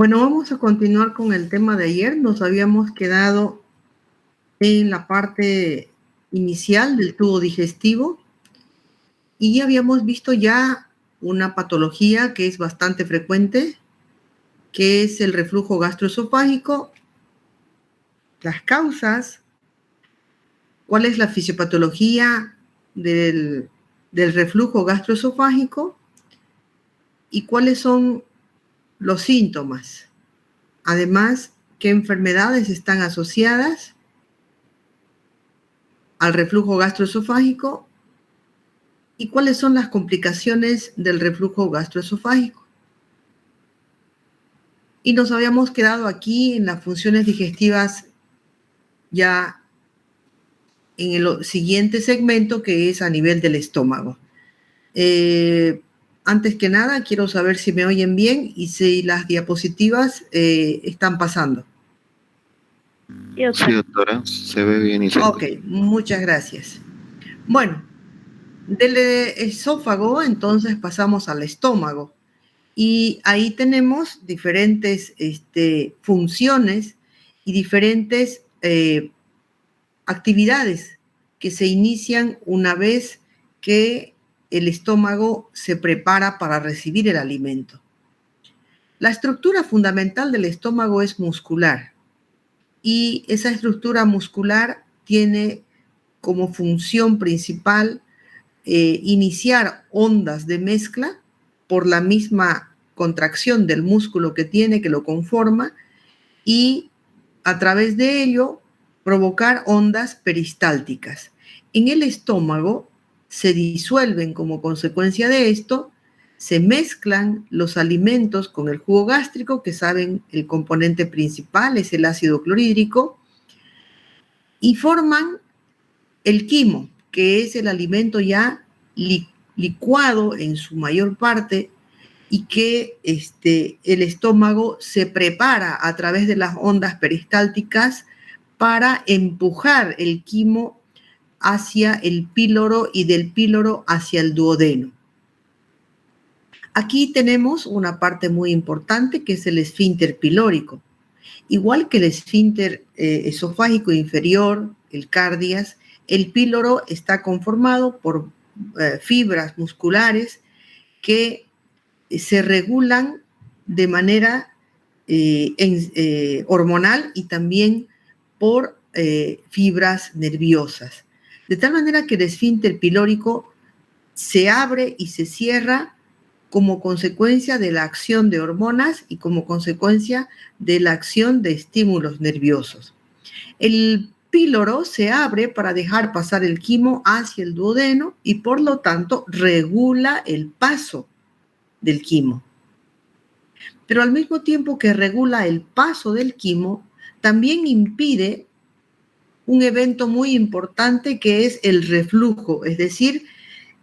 Bueno, vamos a continuar con el tema de ayer. Nos habíamos quedado en la parte inicial del tubo digestivo y habíamos visto ya una patología que es bastante frecuente, que es el reflujo gastroesofágico, las causas, cuál es la fisiopatología del reflujo gastroesofágico y cuáles son los síntomas. Además, qué enfermedades están asociadas al reflujo gastroesofágico y cuáles son las complicaciones del reflujo gastroesofágico. Y nos habíamos quedado aquí en las funciones digestivas ya en el siguiente segmento, que es a nivel del estómago. Antes que nada, quiero saber si me oyen bien y si las diapositivas están pasando. Sí, doctora, se ve bien y se Ok, muchas gracias. Bueno, del esófago entonces pasamos al estómago y ahí tenemos diferentes funciones y diferentes actividades que se inician una vez que el estómago se prepara para recibir el alimento. La estructura fundamental del estómago es muscular y esa estructura muscular tiene como función principal iniciar ondas de mezcla por la misma contracción del músculo que tiene, que lo conforma, y a través de ello provocar ondas peristálticas. En el estómago se disuelven como consecuencia de esto, se mezclan los alimentos con el jugo gástrico, que saben el componente principal es el ácido clorhídrico, y forman el quimo, que es el alimento ya licuado en su mayor parte y que el estómago se prepara a través de las ondas peristálticas para empujar el quimo hacia el píloro y del píloro hacia el duodeno. Aquí tenemos una parte muy importante que es el esfínter pilórico. Igual que el esfínter esofágico inferior, el cardias, el píloro está conformado por fibras musculares que se regulan de manera hormonal y también por fibras nerviosas. De tal manera que el esfínter pilórico se abre y se cierra como consecuencia de la acción de hormonas y como consecuencia de la acción de estímulos nerviosos. El píloro se abre para dejar pasar el quimo hacia el duodeno y por lo tanto regula el paso del quimo. Pero al mismo tiempo que regula el paso del quimo, también impide un evento muy importante que es el reflujo, es decir,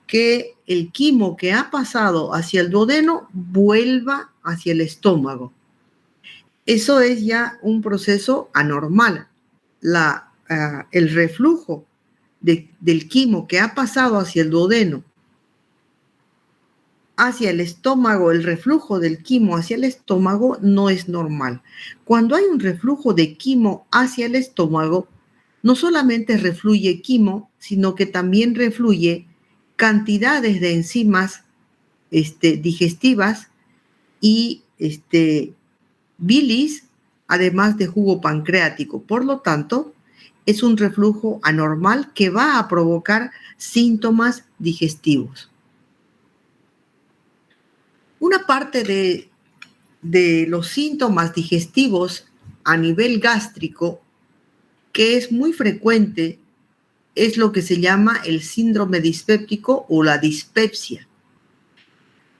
que el quimo que ha pasado hacia el duodeno vuelva hacia el estómago. Eso es ya un proceso anormal. El reflujo del quimo que ha pasado hacia el duodeno hacia el estómago, el reflujo del quimo hacia el estómago no es normal. Cuando hay un reflujo de quimo hacia el estómago, no solamente refluye quimo, sino que también refluye cantidades de enzimas digestivas y bilis, además de jugo pancreático. Por lo tanto, es un reflujo anormal que va a provocar síntomas digestivos. Una parte de los síntomas digestivos a nivel gástrico que es muy frecuente es lo que se llama el síndrome dispéptico o la dispepsia.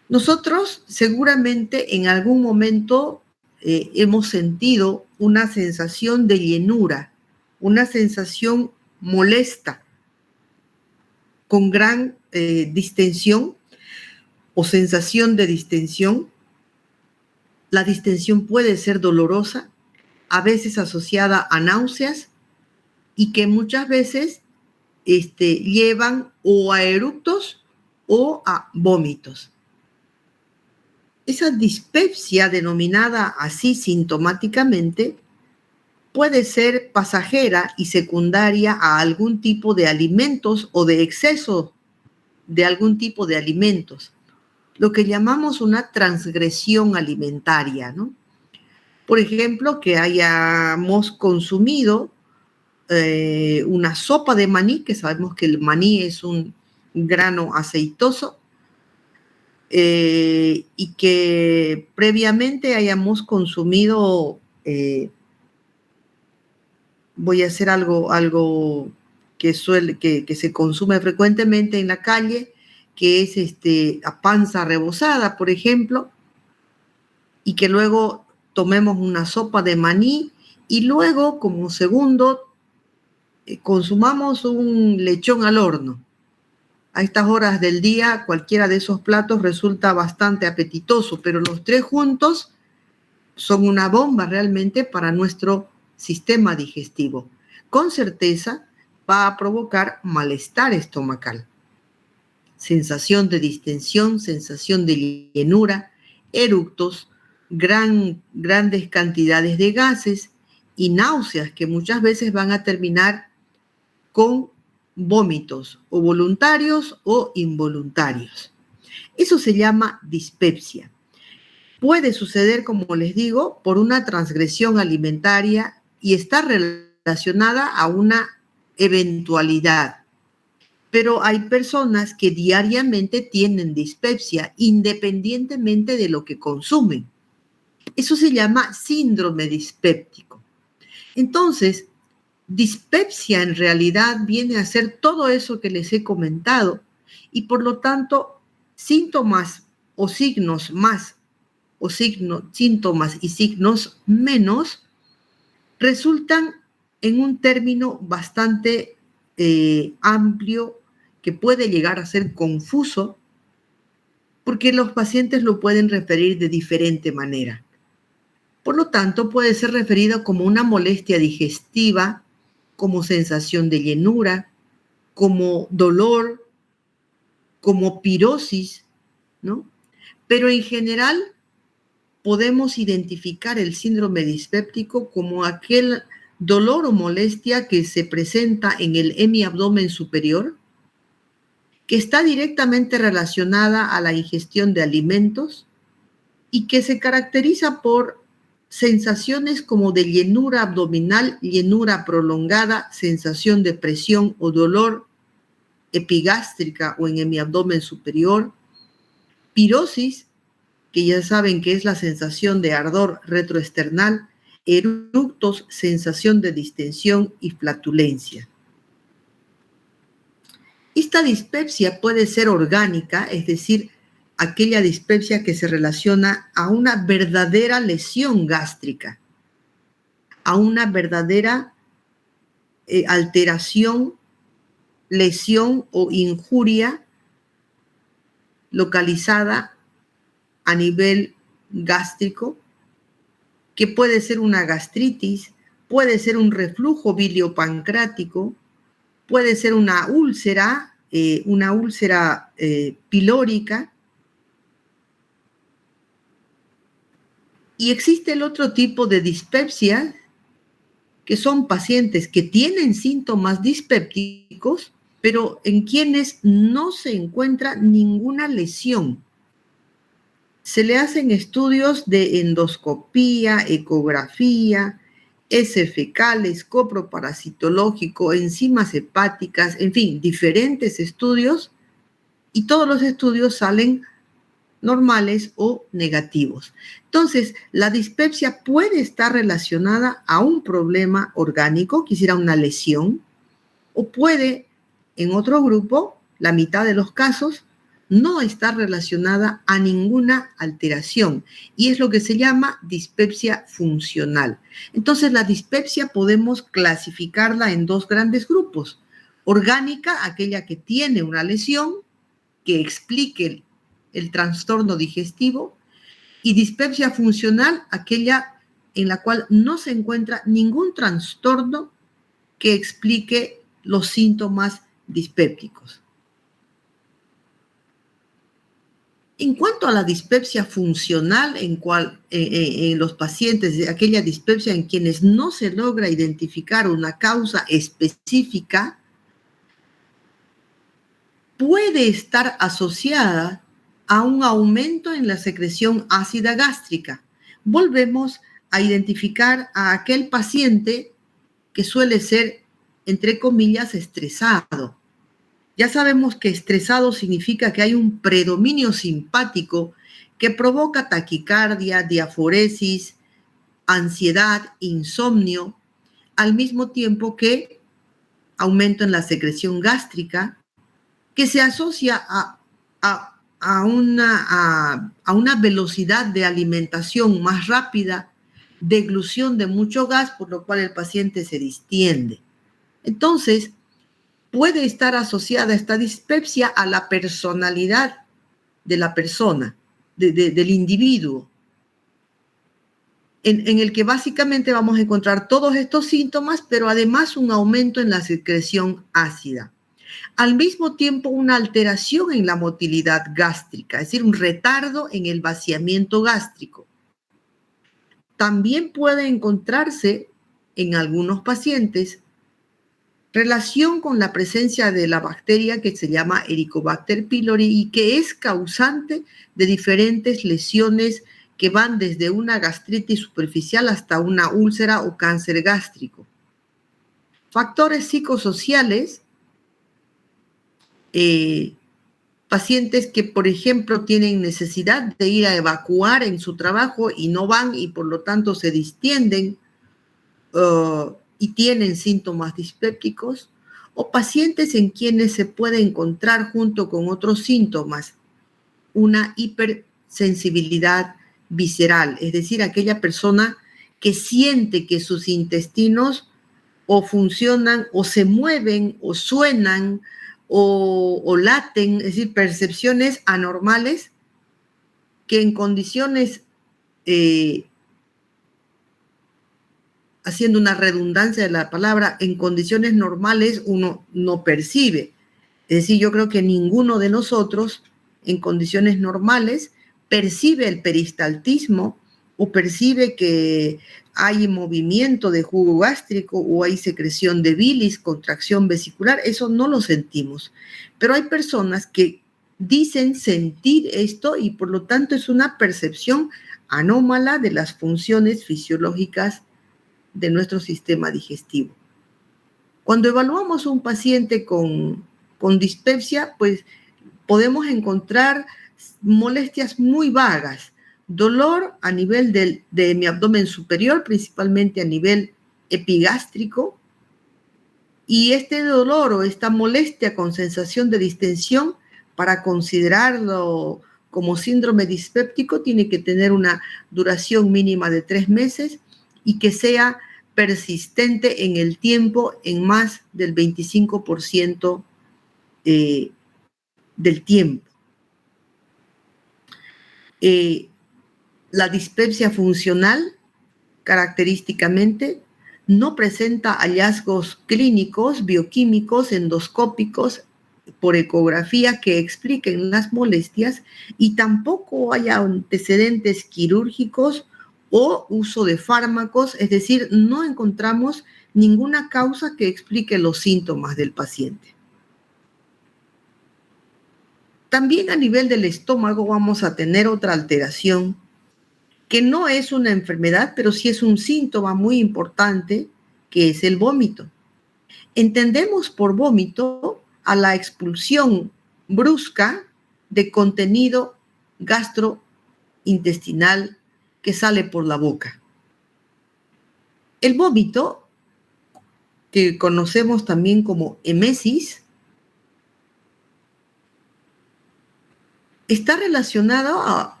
Nosotros seguramente en algún momento hemos sentido una sensación de llenura, una sensación molesta, con gran distensión o sensación de distensión. La distensión puede ser dolorosa, a veces asociada a náuseas y que muchas veces llevan o a eructos o a vómitos. Esa dispepsia, denominada así sintomáticamente, puede ser pasajera y secundaria a algún tipo de alimentos o de exceso de algún tipo de alimentos, lo que llamamos una transgresión alimentaria, ¿no? Por ejemplo, que hayamos consumido una sopa de maní, que sabemos que el maní es un grano aceitoso, y que previamente hayamos consumido, voy a hacer algo que se consume frecuentemente en la calle, que es a panza rebozada, por ejemplo, y que luego tomemos una sopa de maní y luego, como segundo, consumamos un lechón al horno. A estas horas del día, cualquiera de esos platos resulta bastante apetitoso, pero los tres juntos son una bomba realmente para nuestro sistema digestivo. Con certeza va a provocar malestar estomacal, sensación de distensión, sensación de llenura, eructos, grandes cantidades de gases y náuseas que muchas veces van a terminar con vómitos o voluntarios o involuntarios. Eso se llama dispepsia. Puede suceder, como les digo, por una transgresión alimentaria y está relacionada a una eventualidad. Pero hay personas que diariamente tienen dispepsia independientemente de lo que consumen. Eso se llama síndrome dispéptico. Entonces, dispepsia en realidad viene a ser todo eso que les he comentado y por lo tanto síntomas o signos más o síntomas y signos menos resultan en un término bastante amplio que puede llegar a ser confuso porque los pacientes lo pueden referir de diferente manera. Por lo tanto, puede ser referido como una molestia digestiva, como sensación de llenura, como dolor, como pirosis, ¿no? Pero en general podemos identificar el síndrome dispéptico como aquel dolor o molestia que se presenta en el hemiabdomen superior, que está directamente relacionada a la ingestión de alimentos y que se caracteriza por sensaciones como de llenura abdominal, llenura prolongada, sensación de presión o dolor epigástrica o en mi abdomen superior, pirosis, que ya saben que es la sensación de ardor retroesternal, eructos, sensación de distensión y flatulencia. Esta dispepsia puede ser orgánica, es decir, aquella dispepsia que se relaciona a una verdadera lesión gástrica, a una verdadera alteración, lesión o injuria localizada a nivel gástrico, que puede ser una gastritis, puede ser un reflujo biliopancrático, puede ser una úlcera pilórica. Y existe el otro tipo de dispepsia, que son pacientes que tienen síntomas dispépticos, pero en quienes no se encuentra ninguna lesión. Se le hacen estudios de endoscopía, ecografía, heces fecales, coproparasitológico, enzimas hepáticas, en fin, diferentes estudios, y todos los estudios salen normales o negativos. Entonces, la dispepsia puede estar relacionada a un problema orgánico, quisiera una lesión, o puede, en otro grupo, la mitad de los casos, no estar relacionada a ninguna alteración y es lo que se llama dispepsia funcional. Entonces, la dispepsia podemos clasificarla en dos grandes grupos. Orgánica, aquella que tiene una lesión que explique el trastorno digestivo, y dispepsia funcional, aquella en la cual no se encuentra ningún trastorno que explique los síntomas dispépticos. En cuanto a la dispepsia funcional, en los pacientes, aquella dispepsia en quienes no se logra identificar una causa específica, puede estar asociada a un aumento en la secreción ácida gástrica. Volvemos a identificar a aquel paciente que suele ser, entre comillas, estresado. Ya sabemos que estresado significa que hay un predominio simpático que provoca taquicardia, diaforesis, ansiedad, insomnio, al mismo tiempo que aumento en la secreción gástrica, que se asocia a una velocidad de alimentación más rápida, deglución de mucho gas, por lo cual el paciente se distiende. Entonces, puede estar asociada esta dispepsia a la personalidad de la persona, del individuo, en el que básicamente vamos a encontrar todos estos síntomas, pero además un aumento en la secreción ácida. Al mismo tiempo, una alteración en la motilidad gástrica, es decir, un retardo en el vaciamiento gástrico. También puede encontrarse en algunos pacientes relación con la presencia de la bacteria que se llama Helicobacter pylori y que es causante de diferentes lesiones que van desde una gastritis superficial hasta una úlcera o cáncer gástrico. Factores psicosociales, pacientes que, por ejemplo, tienen necesidad de ir a evacuar en su trabajo y no van y por lo tanto se distienden y tienen síntomas dispépticos, o pacientes en quienes se puede encontrar junto con otros síntomas una hipersensibilidad visceral, es decir, aquella persona que siente que sus intestinos o funcionan o se mueven o suenan o laten, es decir, percepciones anormales que en condiciones, haciendo una redundancia de la palabra, en condiciones normales uno no percibe. Es decir, yo creo que ninguno de nosotros en condiciones normales percibe el peristaltismo o percibe que hay movimiento de jugo gástrico o hay secreción de bilis, contracción vesicular, eso no lo sentimos. Pero hay personas que dicen sentir esto y por lo tanto es una percepción anómala de las funciones fisiológicas de nuestro sistema digestivo. Cuando evaluamos a un paciente con dispepsia, pues podemos encontrar molestias muy vagas, dolor a nivel de mi abdomen superior, principalmente a nivel epigástrico, y este dolor o esta molestia con sensación de distensión, para considerarlo como síndrome dispéptico, tiene que tener una duración mínima de 3 meses y que sea persistente en el tiempo en más del 25% del tiempo. La dispepsia funcional, característicamente, no presenta hallazgos clínicos, bioquímicos, endoscópicos, por ecografía que expliquen las molestias y tampoco hay antecedentes quirúrgicos o uso de fármacos, es decir, no encontramos ninguna causa que explique los síntomas del paciente. También a nivel del estómago vamos a tener otra alteración que no es una enfermedad, pero sí es un síntoma muy importante, que es el vómito. Entendemos por vómito a la expulsión brusca de contenido gastrointestinal que sale por la boca. El vómito, que conocemos también como emesis, está relacionado a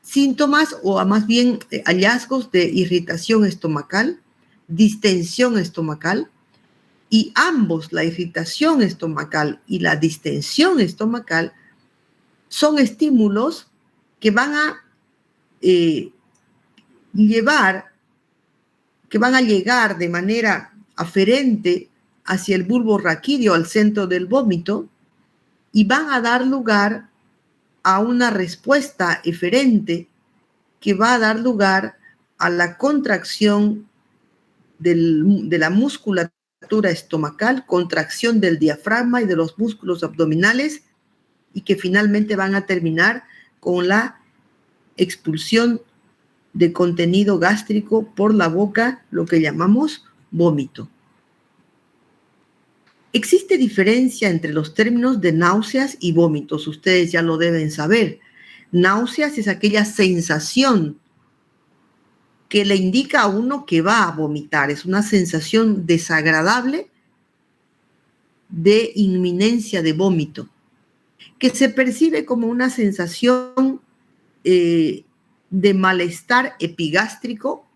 síntomas o a más bien hallazgos de irritación estomacal, distensión estomacal, y ambos, la irritación estomacal y la distensión estomacal, son estímulos que van a llegar de manera aferente hacia el bulbo raquídeo, al centro del vómito, y van a dar lugar a una respuesta eferente que va a dar lugar a la contracción de la musculatura estomacal, contracción del diafragma y de los músculos abdominales, y que finalmente van a terminar con la expulsión de contenido gástrico por la boca, lo que llamamos vómito. Existe diferencia entre los términos de náuseas y vómitos, ustedes ya lo deben saber. Náuseas es aquella sensación que le indica a uno que va a vomitar, es una sensación desagradable de inminencia de vómito, que se percibe como una sensación de malestar epigástrico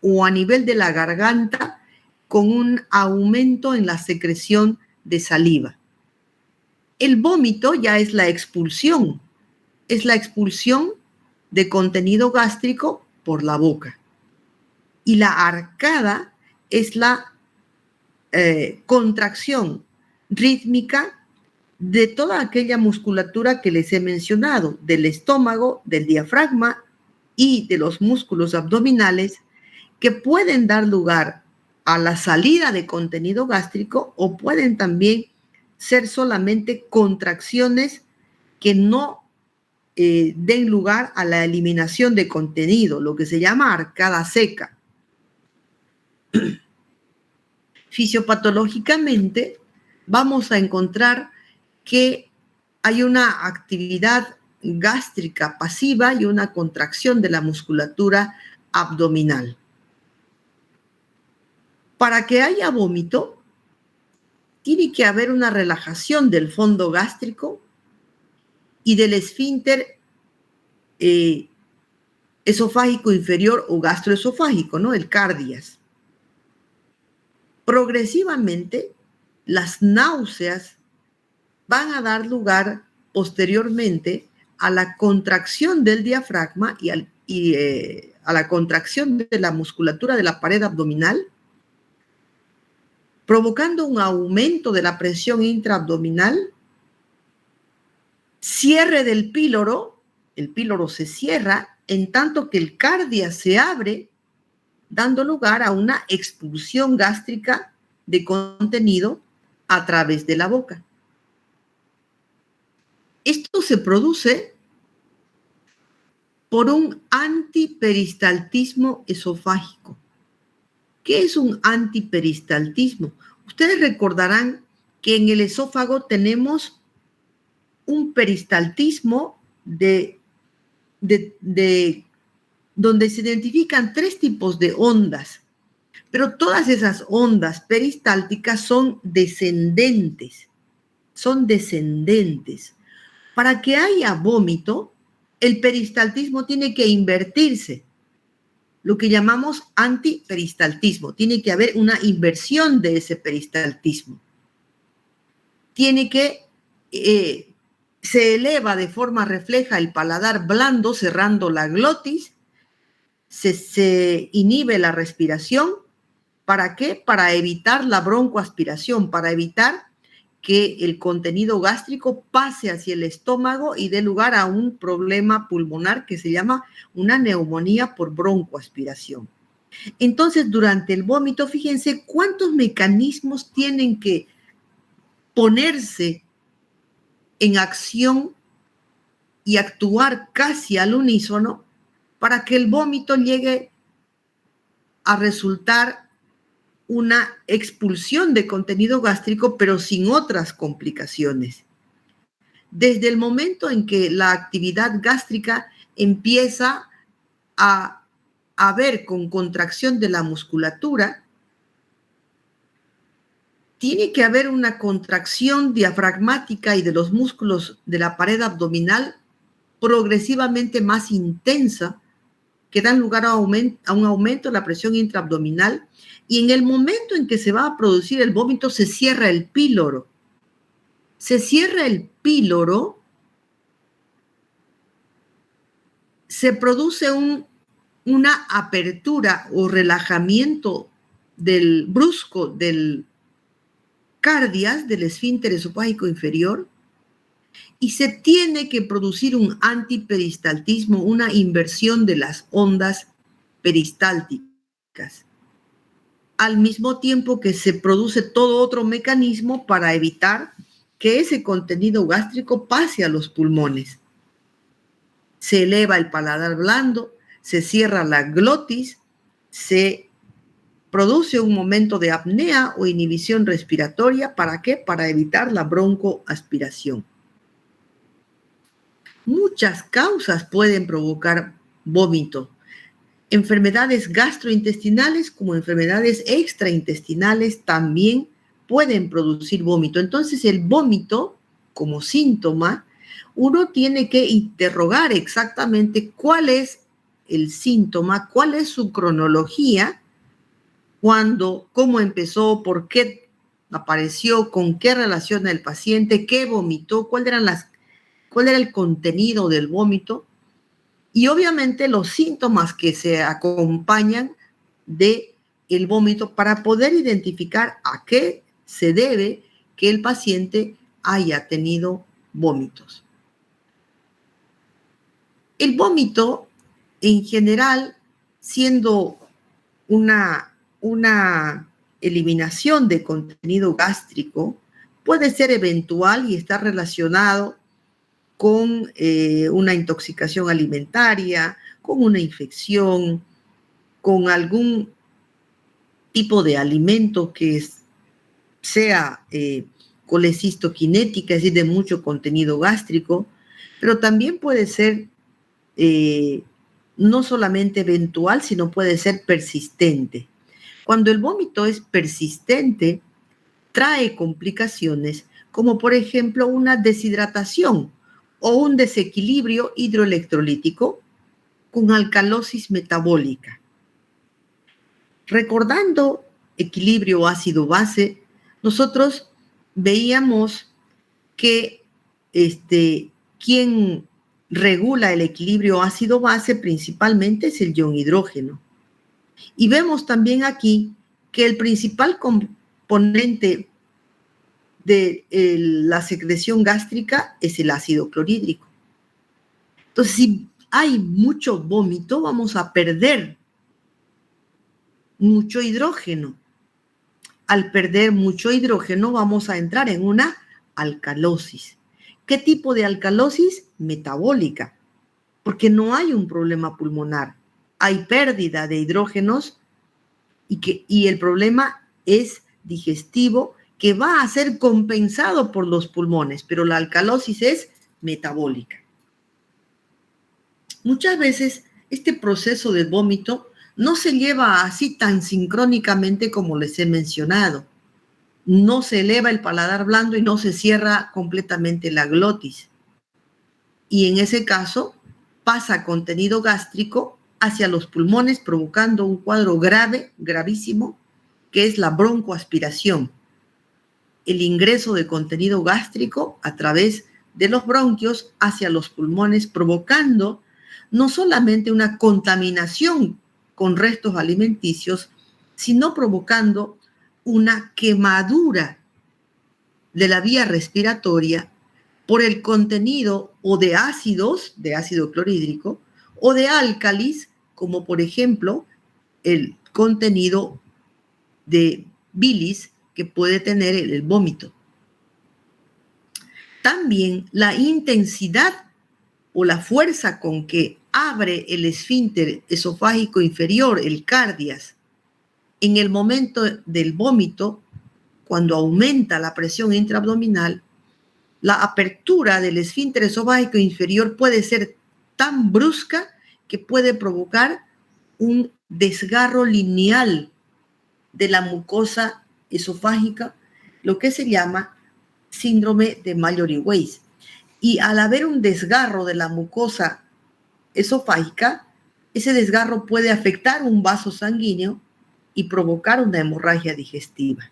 o a nivel de la garganta con un aumento en la secreción de saliva. El vómito ya es la expulsión de contenido gástrico por la boca. Y la arcada es la contracción rítmica de toda aquella musculatura que les he mencionado, del estómago, del diafragma y de los músculos abdominales, que pueden dar lugar a la salida de contenido gástrico o pueden también ser solamente contracciones que no den lugar a la eliminación de contenido, lo que se llama arcada seca. Fisiopatológicamente vamos a encontrar que hay una actividad gástrica pasiva y una contracción de la musculatura abdominal. Para que haya vómito, tiene que haber una relajación del fondo gástrico y del esfínter esofágico inferior o gastroesofágico, ¿no? El cardias. Progresivamente, las náuseas van a dar lugar posteriormente a la contracción del diafragma y a la contracción de la musculatura de la pared abdominal, provocando un aumento de la presión intraabdominal, cierre del píloro, el píloro se cierra, en tanto que el cardias se abre, dando lugar a una expulsión gástrica de contenido a través de la boca. Esto se produce por un antiperistaltismo esofágico. ¿Qué es un antiperistaltismo? Ustedes recordarán que en el esófago tenemos un peristaltismo donde se identifican 3 tipos de ondas, pero todas esas ondas peristálticas son descendentes. Para que haya vómito, el peristaltismo tiene que invertirse, lo que llamamos antiperistaltismo. Tiene que haber una inversión de ese peristaltismo. Se eleva de forma refleja el paladar blando, cerrando la glotis, se inhibe la respiración. ¿Para qué? Para evitar la broncoaspiración, para evitar que el contenido gástrico pase hacia el estómago y dé lugar a un problema pulmonar que se llama una neumonía por broncoaspiración. Entonces, durante el vómito, fíjense cuántos mecanismos tienen que ponerse en acción y actuar casi al unísono para que el vómito llegue a resultar una expulsión de contenido gástrico, pero sin otras complicaciones. Desde el momento en que la actividad gástrica empieza a haber con contracción de la musculatura, tiene que haber una contracción diafragmática y de los músculos de la pared abdominal progresivamente más intensa, que dan lugar a un aumento de la presión intraabdominal, y en el momento en que se va a producir el vómito se cierra el píloro. Se cierra el píloro, se produce una apertura o relajamiento brusco del cardias, del esfínter esofágico inferior, y se tiene que producir un antiperistaltismo, una inversión de las ondas peristálticas, al mismo tiempo que se produce todo otro mecanismo para evitar que ese contenido gástrico pase a los pulmones. Se eleva el paladar blando, se cierra la glotis, se produce un momento de apnea o inhibición respiratoria. ¿Para qué? Para evitar la broncoaspiración. Muchas causas pueden provocar vómito. Enfermedades gastrointestinales como enfermedades extraintestinales también pueden producir vómito. Entonces, el vómito como síntoma, uno tiene que interrogar exactamente cuál es el síntoma, cuál es su cronología, cuándo, cómo empezó, por qué apareció, con qué relaciona el paciente, qué vomitó, cuál era el contenido del vómito y obviamente los síntomas que se acompañan de el vómito para poder identificar a qué se debe que el paciente haya tenido vómitos. El vómito, en general, siendo una eliminación de contenido gástrico, puede ser eventual y está relacionado con una intoxicación alimentaria, con una infección, con algún tipo de alimento que sea colecistoquinética, es decir, de mucho contenido gástrico, pero también puede ser no solamente eventual, sino puede ser persistente. Cuando el vómito es persistente, trae complicaciones como por ejemplo una deshidratación o un desequilibrio hidroelectrolítico con alcalosis metabólica. Recordando equilibrio ácido-base, nosotros veíamos que quien regula el equilibrio ácido-base principalmente es el ion hidrógeno. Y vemos también aquí que el principal componente de la secreción gástrica es el ácido clorhídrico. Entonces, si hay mucho vómito, vamos a perder mucho hidrógeno. Al perder mucho hidrógeno, vamos a entrar en una alcalosis. ¿Qué tipo de alcalosis? Metabólica, porque no hay un problema pulmonar. Hay pérdida de hidrógenos y el problema es digestivo, que va a ser compensado por los pulmones, pero la alcalosis es metabólica. Muchas veces este proceso de vómito no se lleva así tan sincrónicamente como les he mencionado. No se eleva el paladar blando y no se cierra completamente la glotis. Y en ese caso pasa contenido gástrico hacia los pulmones, provocando un cuadro grave, gravísimo, que es la broncoaspiración. El ingreso de contenido gástrico a través de los bronquios hacia los pulmones, provocando no solamente una contaminación con restos alimenticios, sino provocando una quemadura de la vía respiratoria por el contenido o de ácidos, de ácido clorhídrico, o de álcalis, como por ejemplo el contenido de bilis que puede tener el vómito. También la intensidad o la fuerza con que abre el esfínter esofágico inferior, el cardias, en el momento del vómito, cuando aumenta la presión intraabdominal, la apertura del esfínter esofágico inferior puede ser tan brusca que puede provocar un desgarro lineal de la mucosa esofágica, lo que se llama síndrome de Mallory-Weiss. Y al haber un desgarro de la mucosa esofágica, ese desgarro puede afectar un vaso sanguíneo y provocar una hemorragia digestiva.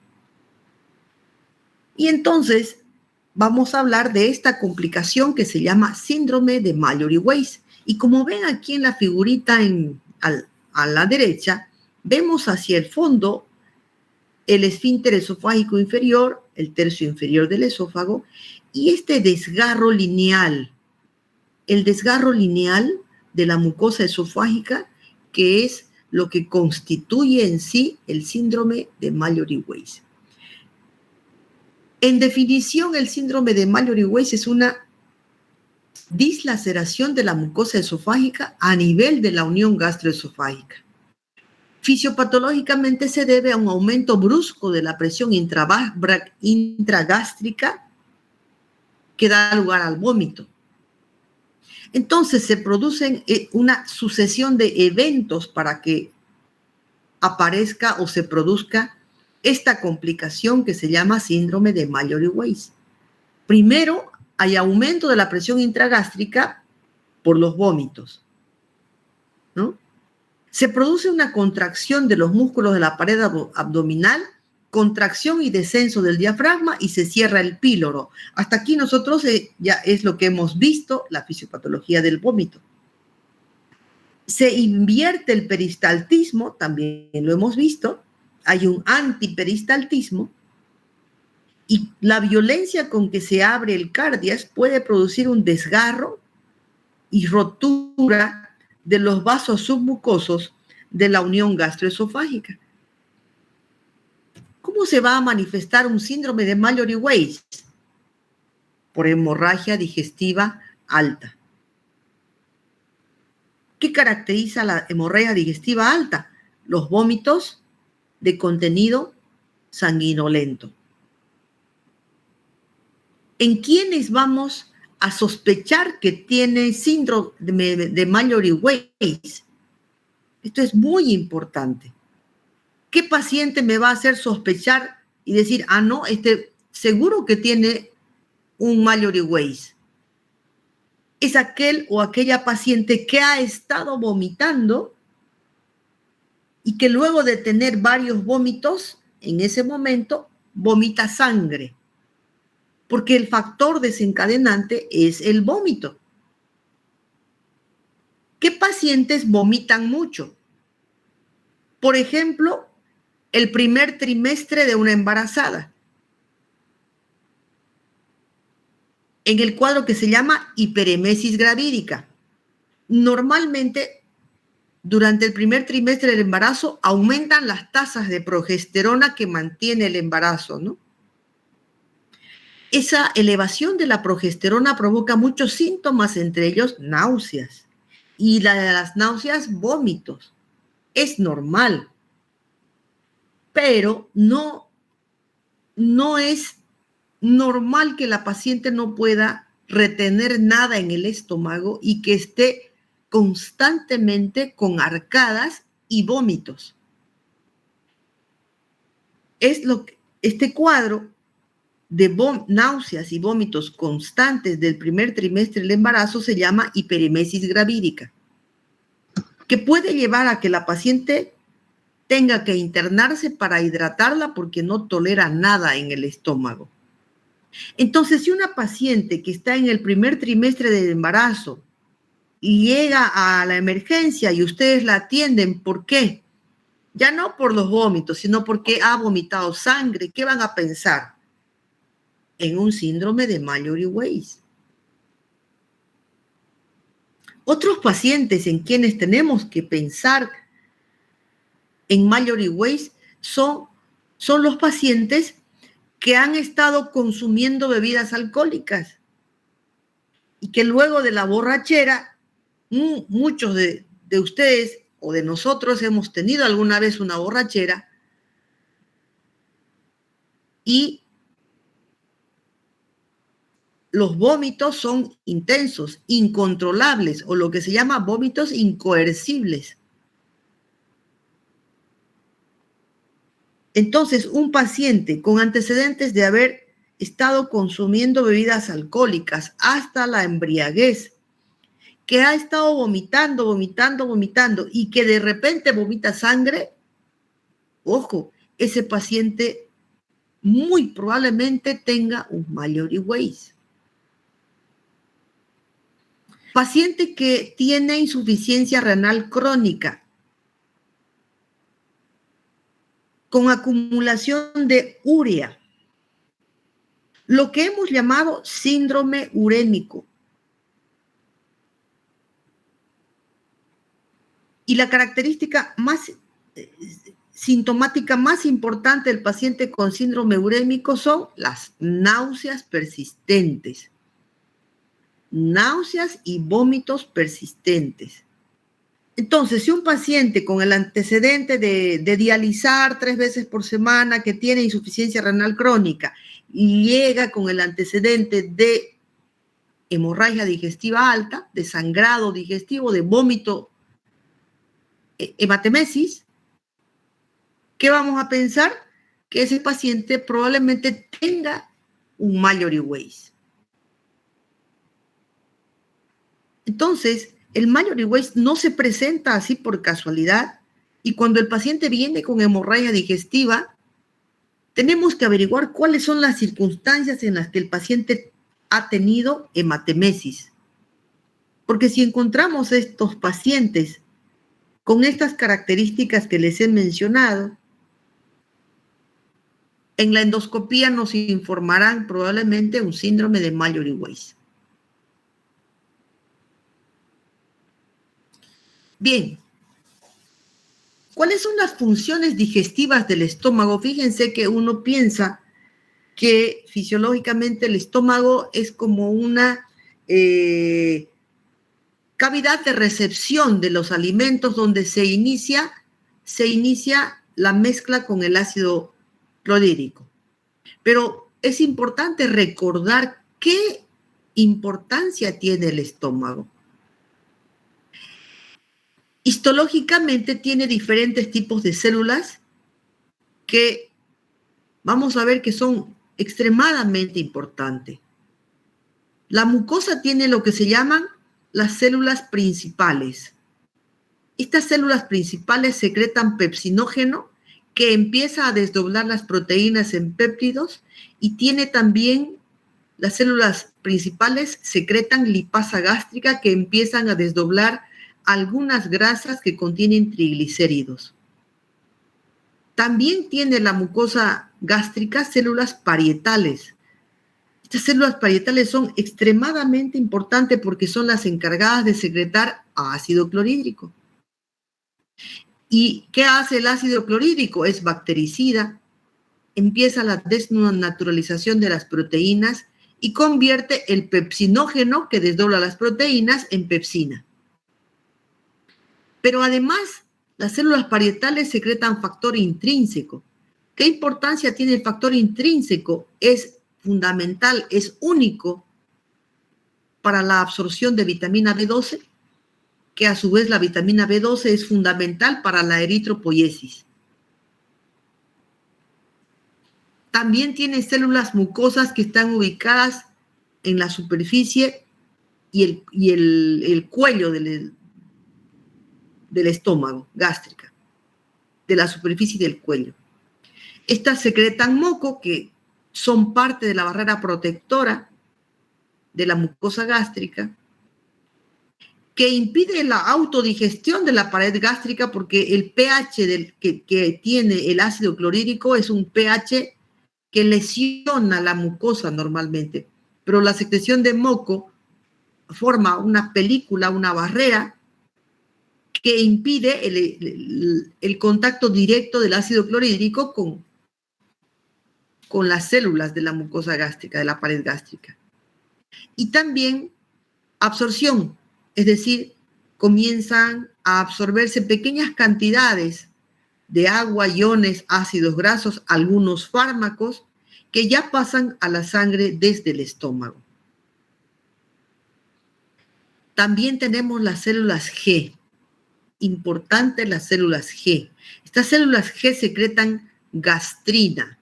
Y entonces vamos a hablar de esta complicación que se llama síndrome de Mallory-Weiss. Y como ven aquí en la figurita a la derecha, vemos hacia el fondo el esfínter esofágico inferior, el tercio inferior del esófago, y este desgarro lineal, el desgarro lineal de la mucosa esofágica, que es lo que constituye en sí el síndrome de Mallory-Weiss. En definición, el síndrome de Mallory-Weiss es una dislaceración de la mucosa esofágica a nivel de la unión gastroesofágica. Fisiopatológicamente se debe a un aumento brusco de la presión intragástrica que da lugar al vómito. Entonces se producen una sucesión de eventos para que aparezca o se produzca esta complicación que se llama síndrome de Mallory-Weiss. Primero, hay aumento de la presión intragástrica por los vómitos, ¿no? Se produce una contracción de los músculos de la pared abdominal, contracción y descenso del diafragma y se cierra el píloro. Hasta aquí nosotros ya es lo que hemos visto, la fisiopatología del vómito. Se invierte el peristaltismo, también lo hemos visto, hay un antiperistaltismo y la violencia con que se abre el cardias puede producir un desgarro y rotura de los vasos submucosos de la unión gastroesofágica. ¿Cómo se va a manifestar un síndrome de Mallory-Weiss? Por hemorragia digestiva alta. ¿Qué caracteriza la hemorragia digestiva alta? Los vómitos de contenido sanguinolento. ¿En quiénes vamos a sospechar que tiene síndrome de Mallory-Weiss? Esto es muy importante. ¿Qué paciente me va a hacer sospechar y decir, ah, no, seguro que tiene un Mallory-Weiss? Es aquel o aquella paciente que ha estado vomitando y que luego de tener varios vómitos, en ese momento, vomita sangre. Porque el factor desencadenante es el vómito. ¿Qué pacientes vomitan mucho? Por ejemplo, el primer trimestre de una embarazada. En el cuadro que se llama hiperemesis gravídica. Normalmente, durante el primer trimestre del embarazo, aumentan las tasas de progesterona que mantiene el embarazo, ¿no? Esa elevación de la progesterona provoca muchos síntomas, entre ellos náuseas. Y la de las náuseas, vómitos. Es normal. Pero no es normal que la paciente no pueda retener nada en el estómago y que esté constantemente con arcadas y vómitos. Este cuadro de náuseas y vómitos constantes del primer trimestre del embarazo se llama hiperemesis gravídica, que puede llevar a que la paciente tenga que internarse para hidratarla porque no tolera nada en el estómago. Entonces, si una paciente que está en el primer trimestre del embarazo y llega a la emergencia y ustedes la atienden, ¿por qué? Ya no por los vómitos, sino porque ha vomitado sangre. ¿Qué van a pensar? En un síndrome de Mallory-Weiss. Otros pacientes en quienes tenemos que pensar en Mallory-Weiss son los pacientes que han estado consumiendo bebidas alcohólicas y que luego de la borrachera, muchos de ustedes o de nosotros hemos tenido alguna vez una borrachera y los vómitos son intensos, incontrolables o lo que se llama vómitos incoercibles. Entonces, un paciente con antecedentes de haber estado consumiendo bebidas alcohólicas hasta la embriaguez, que ha estado vomitando y que de repente vomita sangre, ojo, ese paciente muy probablemente tenga un Mallory-Weiss. Paciente que tiene insuficiencia renal crónica, con acumulación de urea, lo que hemos llamado síndrome urémico. Y la característica más sintomática más importante del paciente con síndrome urémico son las náuseas persistentes. Náuseas y vómitos persistentes. Entonces, si un paciente con el antecedente de dializar 3 veces por semana, que tiene insuficiencia renal crónica, y llega con el antecedente de hemorragia digestiva alta, de sangrado digestivo, de vómito, hematemesis, ¿qué vamos a pensar? Que ese paciente probablemente tenga un Mallory Weiss. Entonces, el Mallory Weiss no se presenta así por casualidad, y cuando el paciente viene con hemorragia digestiva, tenemos que averiguar cuáles son las circunstancias en las que el paciente ha tenido hematemesis. Porque si encontramos estos pacientes con estas características que les he mencionado, en la endoscopía nos informarán probablemente un síndrome de Mallory Weiss. Bien, ¿cuáles son las funciones digestivas del estómago? Fíjense que uno piensa que fisiológicamente el estómago es como una cavidad de recepción de los alimentos donde se inicia la mezcla con el ácido clorhídrico. Pero es importante recordar qué importancia tiene el estómago. Histológicamente tiene diferentes tipos de células que vamos a ver que son extremadamente importantes. La mucosa tiene lo que se llaman las células principales. Estas células principales secretan pepsinógeno que empieza a desdoblar las proteínas en péptidos, y tiene también las células principales secretan lipasa gástrica que empiezan a desdoblar algunas grasas que contienen triglicéridos. También tiene la mucosa gástrica células parietales. Estas células parietales son extremadamente importantes porque son las encargadas de secretar ácido clorhídrico. ¿Y qué hace el ácido clorhídrico? Es bactericida, empieza la desnaturalización de las proteínas y convierte el pepsinógeno que desdobla las proteínas en pepsina. Pero además, las células parietales secretan factor intrínseco. ¿Qué importancia tiene el factor intrínseco? Es fundamental, es único para la absorción de vitamina B12, que a su vez la vitamina B12 es fundamental para la eritropoiesis. También tiene células mucosas que están ubicadas en la superficie y el cuello del estómago, gástrica, de la superficie del cuello. Estas secretan moco, que son parte de la barrera protectora de la mucosa gástrica, que impide la autodigestión de la pared gástrica, porque el pH que tiene el ácido clorhídrico es un pH que lesiona la mucosa normalmente, pero la secreción de moco forma una película, una barrera que impide el contacto directo del ácido clorhídrico con las células de la mucosa gástrica, de la pared gástrica. Y también absorción, es decir, comienzan a absorberse pequeñas cantidades de agua, iones, ácidos grasos, algunos fármacos que ya pasan a la sangre desde el estómago. También tenemos las células G. Importante las células G. Estas células G secretan gastrina.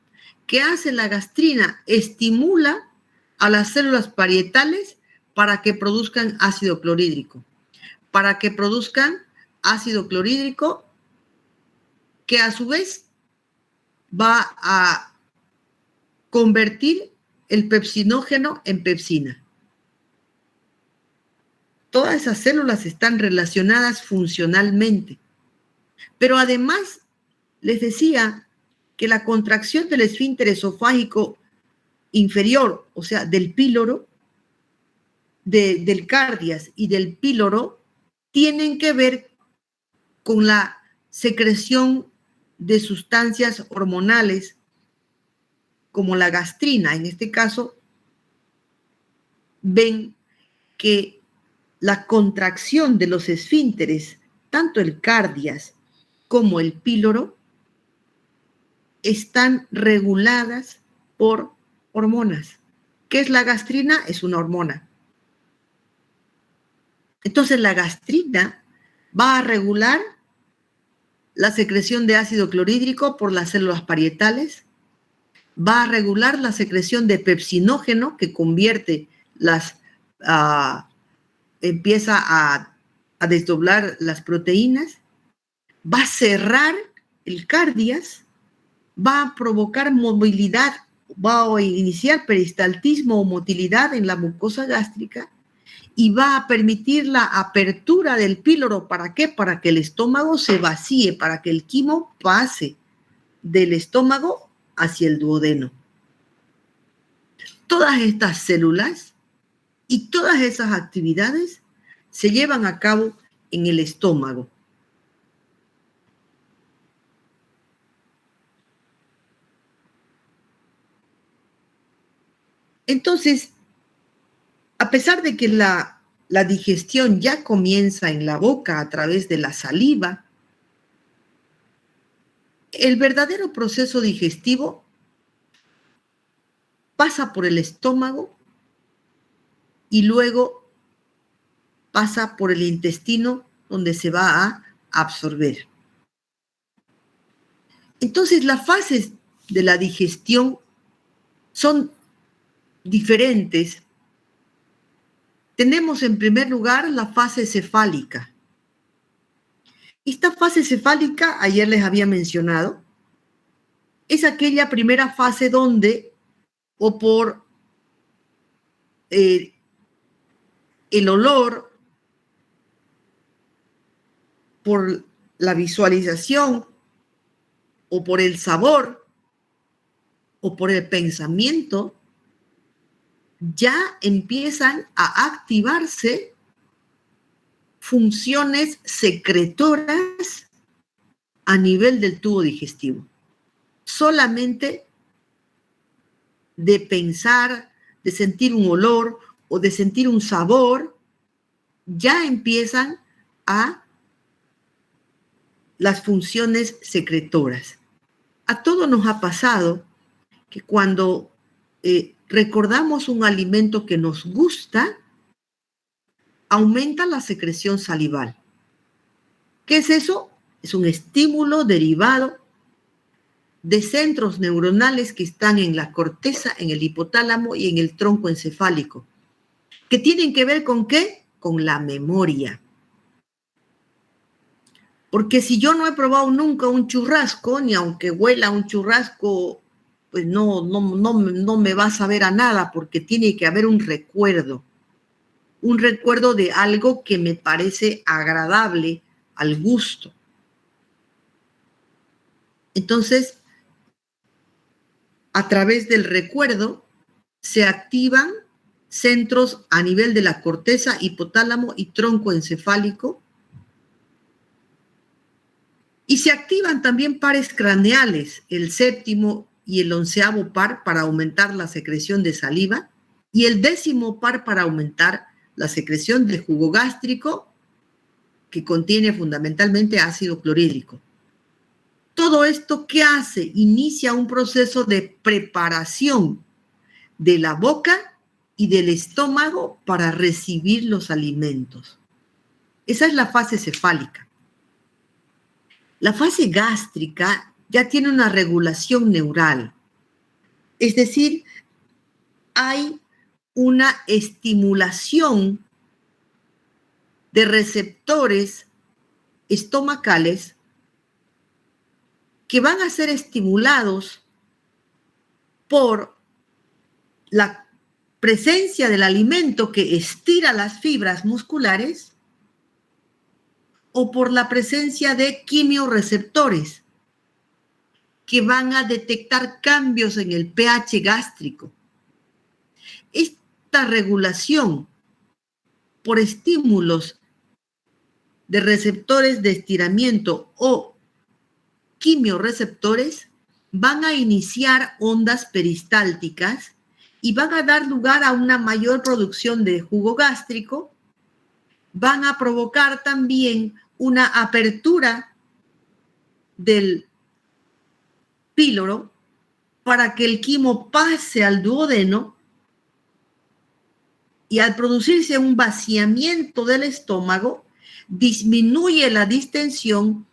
¿Qué hace la gastrina? Estimula a las células parietales para que produzcan ácido clorhídrico. Para que produzcan ácido clorhídrico que a su vez va a convertir el pepsinógeno en pepsina. Todas esas células están relacionadas funcionalmente. Pero además, les decía que la contracción del esfínter esofágico inferior, o sea, del píloro, del cardias y del píloro, tienen que ver con la secreción de sustancias hormonales como la gastrina. En este caso, ven que la contracción de los esfínteres, tanto el cardias como el píloro, están reguladas por hormonas. ¿Qué es la gastrina? Es una hormona. Entonces la gastrina va a regular la secreción de ácido clorhídrico por las células parietales, va a regular la secreción de pepsinógeno que convierte empieza a desdoblar las proteínas, va a cerrar el cardias, va a provocar movilidad, va a iniciar peristaltismo o motilidad en la mucosa gástrica y va a permitir la apertura del píloro. ¿Para qué? Para que el estómago se vacíe, para que el quimo pase del estómago hacia el duodeno. Todas estas células y todas esas actividades se llevan a cabo en el estómago. Entonces, a pesar de que la digestión ya comienza en la boca a través de la saliva, el verdadero proceso digestivo pasa por el estómago y luego pasa por el intestino donde se va a absorber. Entonces, las fases de la digestión son diferentes. Tenemos en primer lugar la fase cefálica. Esta fase cefálica, ayer les había mencionado, es aquella primera fase donde, o por el olor, por la visualización, o por el sabor, o por el pensamiento, ya empiezan a activarse funciones secretoras a nivel del tubo digestivo. Solamente de pensar, de sentir un olor o de sentir un sabor, ya empiezan a las funciones secretoras. A todos nos ha pasado que cuando recordamos un alimento que nos gusta, aumenta la secreción salival. ¿Qué es eso? Es un estímulo derivado de centros neuronales que están en la corteza, en el hipotálamo y en el tronco encefálico, que tienen que ver ¿con qué? Con la memoria. Porque si yo no he probado nunca un churrasco, ni aunque huela un churrasco, pues no me va a saber a nada, porque tiene que haber un recuerdo de algo que me parece agradable al gusto. Entonces, a través del recuerdo se activan centros a nivel de la corteza, hipotálamo y tronco encefálico, y se activan también pares craneales, el 7º y el 11º par para aumentar la secreción de saliva y el 10º par para aumentar la secreción de jugo gástrico, que contiene fundamentalmente ácido clorhídrico. Todo esto, ¿qué hace? Inicia un proceso de preparación de la boca y del estómago para recibir los alimentos. Esa es la fase cefálica. La fase gástrica ya tiene una regulación neural, es decir, hay una estimulación de receptores estomacales que van a ser estimulados por la presencia del alimento que estira las fibras musculares o por la presencia de quimiorreceptores que van a detectar cambios en el pH gástrico. regulación por estímulos de receptores de estiramiento o quimiorreceptores van a iniciar ondas peristálticas y van a dar lugar a una mayor producción de jugo gástrico, van a provocar también una apertura del píloro para que el quimo pase al duodeno, y al producirse un vaciamiento del estómago, disminuye la distensión,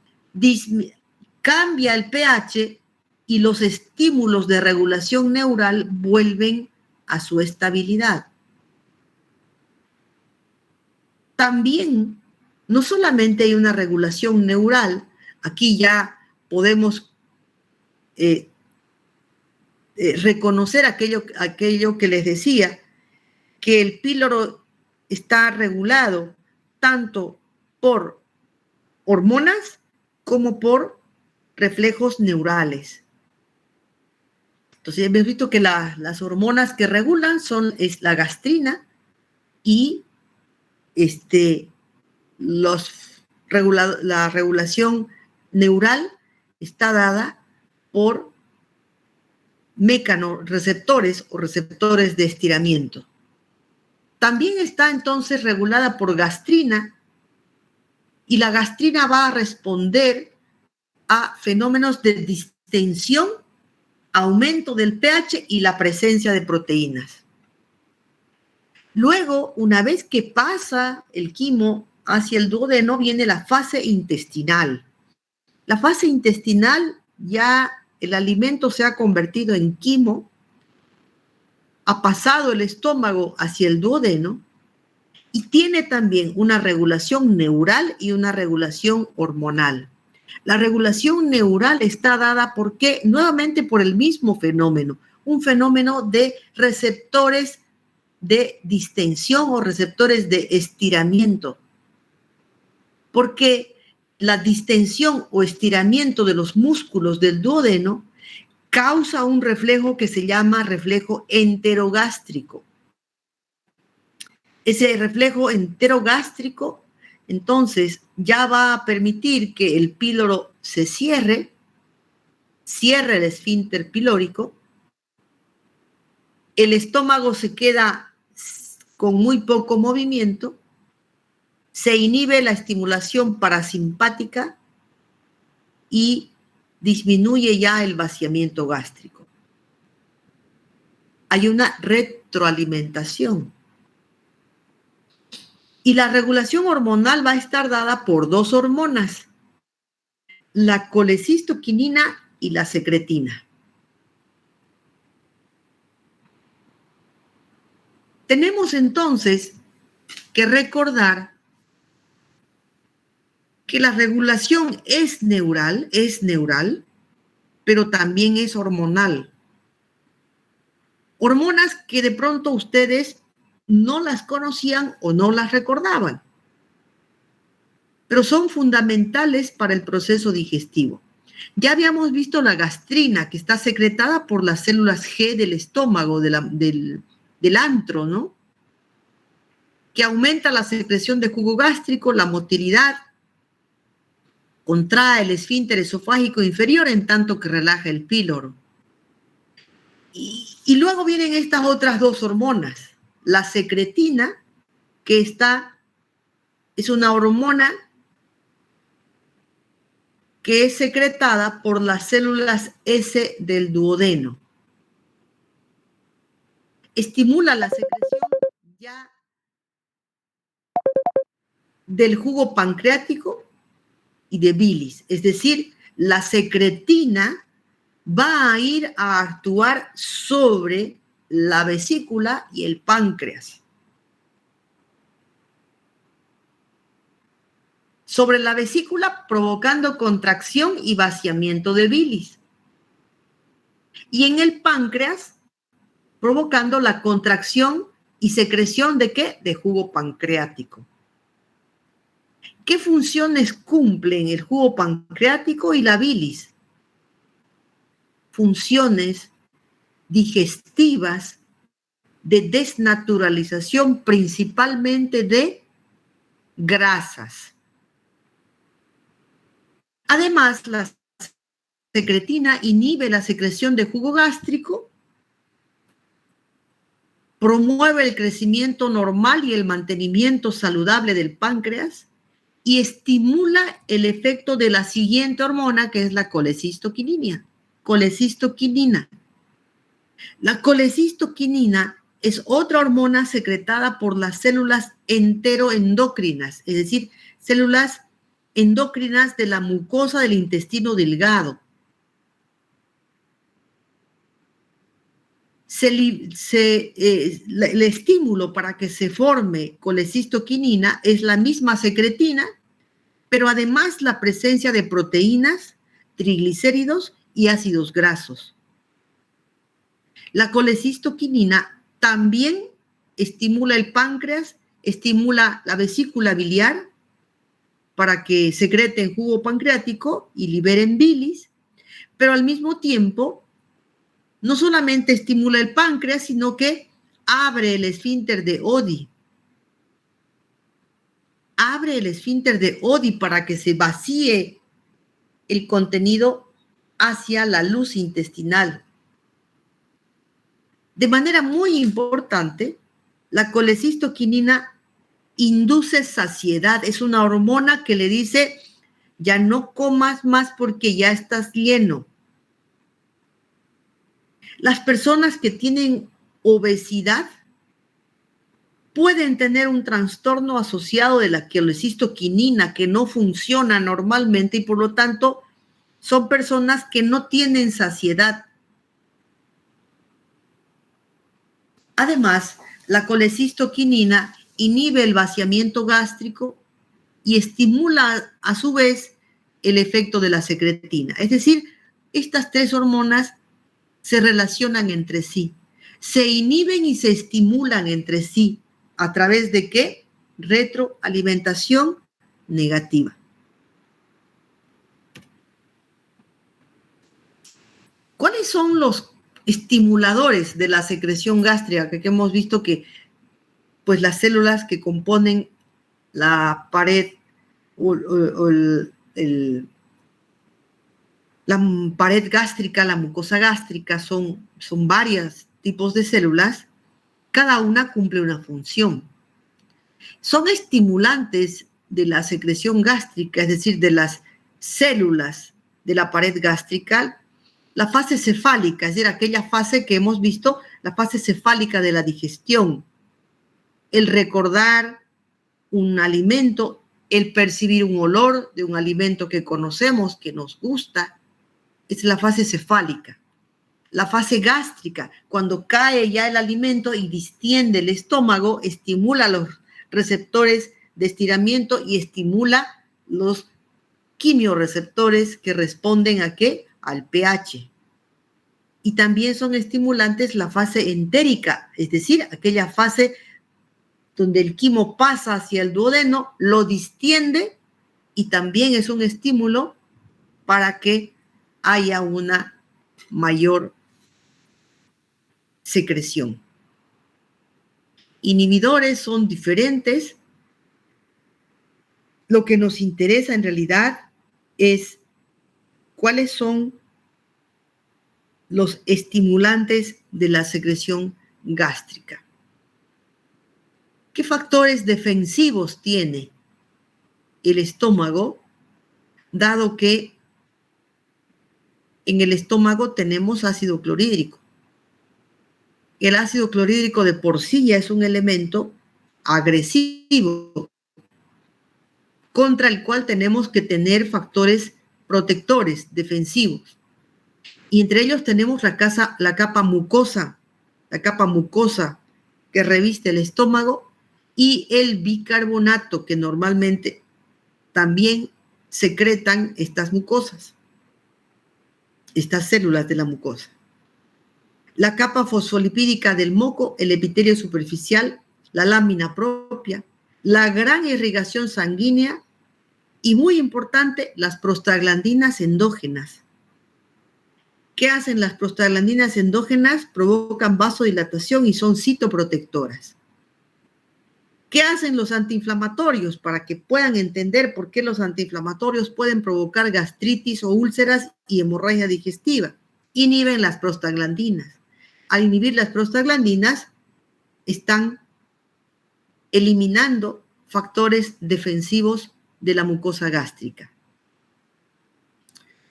cambia el pH y los estímulos de regulación neural vuelven a su estabilidad. También, no solamente hay una regulación neural, aquí ya podemos reconocer aquello que les decía, que el píloro está regulado tanto por hormonas como por reflejos neurales. Entonces, hemos visto que las hormonas que regulan es la gastrina y la regulación neural está dada por mecanorreceptores o receptores de estiramiento. También está entonces regulada por gastrina, y la gastrina va a responder a fenómenos de distensión, aumento del pH y la presencia de proteínas. Luego, una vez que pasa el quimo hacia el duodeno, viene la fase intestinal. La fase intestinal, ya el alimento se ha convertido en quimo, ha pasado el estómago hacia el duodeno y tiene también una regulación neural y una regulación hormonal. La regulación neural está dada nuevamente por el mismo fenómeno, un fenómeno de receptores de distensión o receptores de estiramiento, porque la distensión o estiramiento de los músculos del duodeno causa un reflejo que se llama reflejo enterogástrico. Ese reflejo enterogástrico, entonces, ya va a permitir que el píloro se cierre el esfínter pilórico, el estómago se queda con muy poco movimiento, se inhibe la estimulación parasimpática y disminuye ya el vaciamiento gástrico. Hay una retroalimentación. Y la regulación hormonal va a estar dada por dos hormonas, la colecistoquinina y la secretina. Tenemos entonces que recordar que la regulación es neural, pero también es hormonal. Hormonas que de pronto ustedes no las conocían o no las recordaban, pero son fundamentales para el proceso digestivo. Ya habíamos visto la gastrina, que está secretada por las células G del estómago, del antro, ¿no? Que aumenta la secreción de jugo gástrico, la motilidad, contrae el esfínter esofágico inferior en tanto que relaja el píloro. Y luego vienen estas otras dos hormonas. La secretina, que es una hormona que es secretada por las células S del duodeno. Estimula la secreción ya del jugo pancreático y de bilis. Es decir, la secretina va a ir a actuar sobre la vesícula y el páncreas. Sobre la vesícula, provocando contracción y vaciamiento de bilis. Y en el páncreas, provocando la contracción y secreción ¿de qué? De jugo pancreático. ¿Qué funciones cumplen el jugo pancreático y la bilis? Funciones digestivas de desnaturalización principalmente de grasas. Además, la secretina inhibe la secreción de jugo gástrico, promueve el crecimiento normal y el mantenimiento saludable del páncreas y estimula el efecto de la siguiente hormona, que es la colecistoquinina. La colecistoquinina es otra hormona secretada por las células enteroendocrinas, es decir, células endocrinas de la mucosa del intestino delgado. El estímulo para que se forme colecistoquinina es la misma secretina, pero además la presencia de proteínas, triglicéridos y ácidos grasos. La colecistoquinina también estimula el páncreas, estimula la vesícula biliar para que secreten jugo pancreático y liberen bilis, pero al mismo tiempo no solamente estimula el páncreas, sino que abre el esfínter de Oddi. Abre el esfínter de Oddi para que se vacíe el contenido hacia la luz intestinal. De manera muy importante, la colecistoquinina induce saciedad. Es una hormona que le dice, ya no comas más porque ya estás lleno. Las personas que tienen obesidad pueden tener un trastorno asociado de la colecistoquinina que no funciona normalmente y por lo tanto son personas que no tienen saciedad. Además, la colecistoquinina inhibe el vaciamiento gástrico y estimula a su vez el efecto de la secretina. Es decir, estas tres hormonas se relacionan entre sí, se inhiben y se estimulan entre sí. ¿A través de qué? Retroalimentación negativa. ¿Cuáles son los estimuladores de la secreción gástrica? Que hemos visto que pues las células que componen la pared la pared gástrica, la mucosa gástrica, son varios tipos de células, cada una cumple una función. Son estimulantes de la secreción gástrica, es decir, de las células de la pared gástrica, la fase cefálica, es decir, aquella fase que hemos visto, la fase cefálica de la digestión, el recordar un alimento, el percibir un olor de un alimento que conocemos, que nos gusta, es la fase cefálica. La fase gástrica, cuando cae ya el alimento y distiende el estómago, estimula los receptores de estiramiento y estimula los quimiorreceptores que responden ¿a qué? Al pH. Y también son estimulantes la fase entérica, es decir, aquella fase donde el quimo pasa hacia el duodeno, lo distiende y también es un estímulo para que haya una mayor secreción. Inhibidores son diferentes. Lo que nos interesa en realidad es cuáles son los estimulantes de la secreción gástrica. ¿Qué factores defensivos tiene el estómago, dado que en el estómago tenemos ácido clorhídrico? El ácido clorhídrico de por sí ya es un elemento agresivo contra el cual tenemos que tener factores protectores, defensivos. Y entre ellos tenemos la capa mucosa que reviste el estómago y el bicarbonato que normalmente también secretan estas mucosas, estas células de la mucosa. La capa fosfolipídica del moco, el epitelio superficial, la lámina propia, la gran irrigación sanguínea y, muy importante, las prostaglandinas endógenas. ¿Qué hacen las prostaglandinas endógenas? Provocan vasodilatación y son citoprotectoras. ¿Qué hacen los antiinflamatorios? Para que puedan entender por qué los antiinflamatorios pueden provocar gastritis o úlceras y hemorragia digestiva. Inhiben las prostaglandinas. Al inhibir las prostaglandinas, están eliminando factores defensivos de la mucosa gástrica.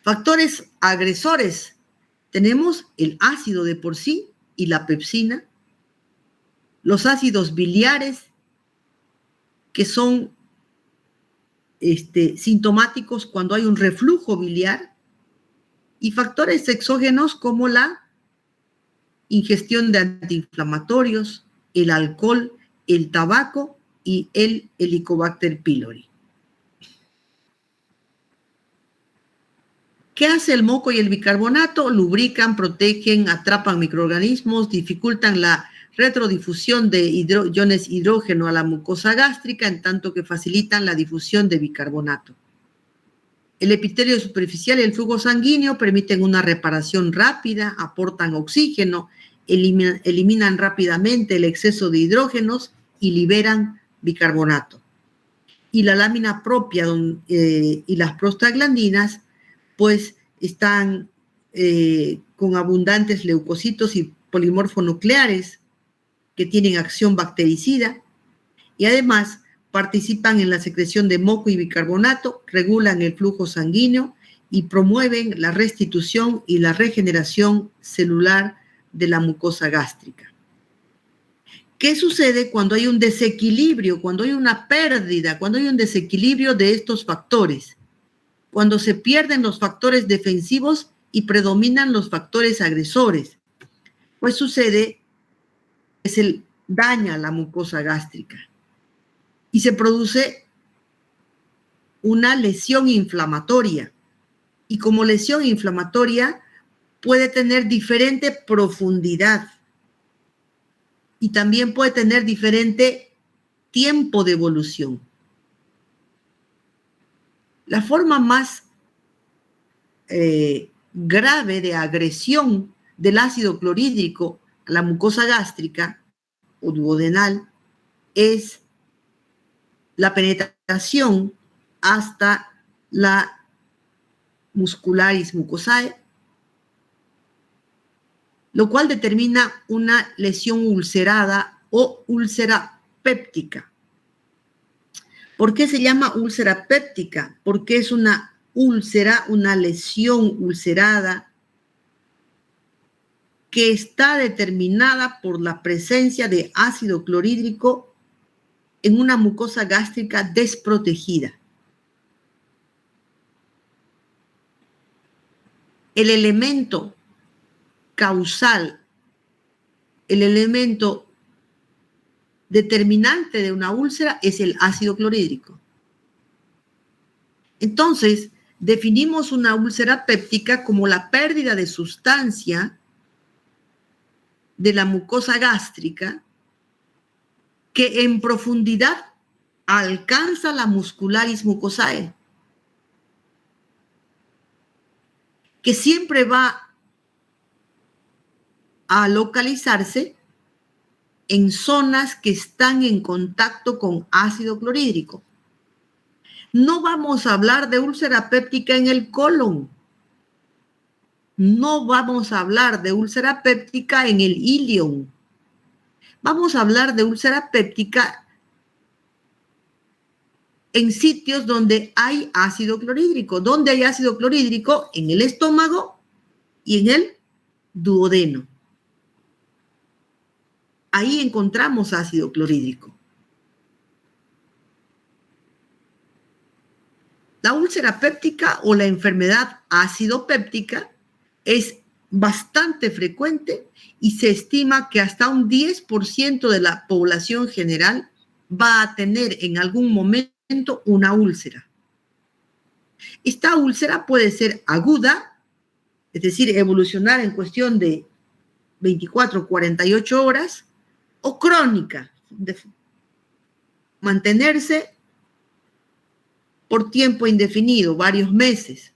Factores agresores. Tenemos el ácido de por sí y la pepsina, los ácidos biliares, que son sintomáticos cuando hay un reflujo biliar, y factores exógenos como la ingestión de antiinflamatorios, el alcohol, el tabaco y el Helicobacter pylori. ¿Qué hace el moco y el bicarbonato? Lubrican, protegen, atrapan microorganismos, dificultan la retrodifusión de iones hidrógeno a la mucosa gástrica, en tanto que facilitan la difusión de bicarbonato. El epitelio superficial y el flujo sanguíneo permiten una reparación rápida, aportan oxígeno, eliminan rápidamente el exceso de hidrógenos y liberan bicarbonato. Y la lámina propia y las prostaglandinas pues están con abundantes leucocitos y polimorfonucleares que tienen acción bactericida y además participan en la secreción de moco y bicarbonato, regulan el flujo sanguíneo y promueven la restitución y la regeneración celular de la mucosa gástrica. ¿Qué sucede cuando hay un desequilibrio, cuando hay una pérdida, cuando hay un desequilibrio de estos factores? Cuando se pierden los factores defensivos y predominan los factores agresores, pues sucede que se daña la mucosa gástrica y se produce una lesión inflamatoria. Y como lesión inflamatoria puede tener diferente profundidad y también puede tener diferente tiempo de evolución. La forma más grave de agresión del ácido clorhídrico a la mucosa gástrica o duodenal es la penetración hasta la muscularis mucosae, lo cual determina una lesión ulcerada o úlcera péptica. ¿Por qué se llama úlcera péptica? Porque es una úlcera, una lesión ulcerada que está determinada por la presencia de ácido clorhídrico en una mucosa gástrica desprotegida. El elemento causal, el elemento determinante de una úlcera es el ácido clorhídrico. Entonces, definimos una úlcera péptica como la pérdida de sustancia de la mucosa gástrica que en profundidad alcanza la muscularis mucosae, que siempre va a localizarse en zonas que están en contacto con ácido clorhídrico. No vamos a hablar de úlcera péptica en el colon. No vamos a hablar de úlcera péptica en el ilion. Vamos a hablar de úlcera péptica en sitios donde hay ácido clorhídrico. ¿Dónde hay ácido clorhídrico? En el estómago y en el duodeno. Ahí encontramos ácido clorhídrico. La úlcera péptica o la enfermedad acidopéptica es bastante frecuente y se estima que hasta un 10% de la población general va a tener en algún momento una úlcera. Esta úlcera puede ser aguda, es decir, evolucionar en cuestión de 24 o 48 horas, o crónica, mantenerse por tiempo indefinido, varios meses.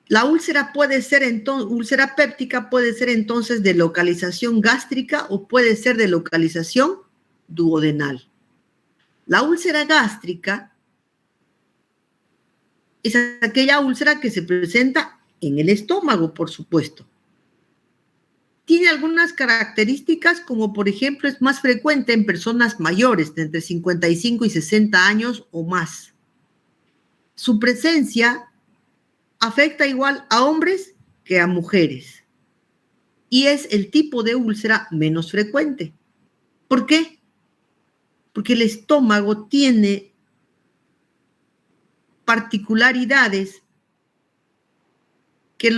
La úlcera puede ser entonces, úlcera péptica puede ser entonces de localización gástrica o puede ser de localización duodenal. La úlcera gástrica es aquella úlcera que se presenta en el estómago, por supuesto. Tiene algunas características, como por ejemplo es más frecuente en personas mayores de entre 55 y 60 años o más. Su presencia afecta igual a hombres que a mujeres y es el tipo de úlcera menos frecuente. ¿Por qué? Porque el estómago tiene particularidades que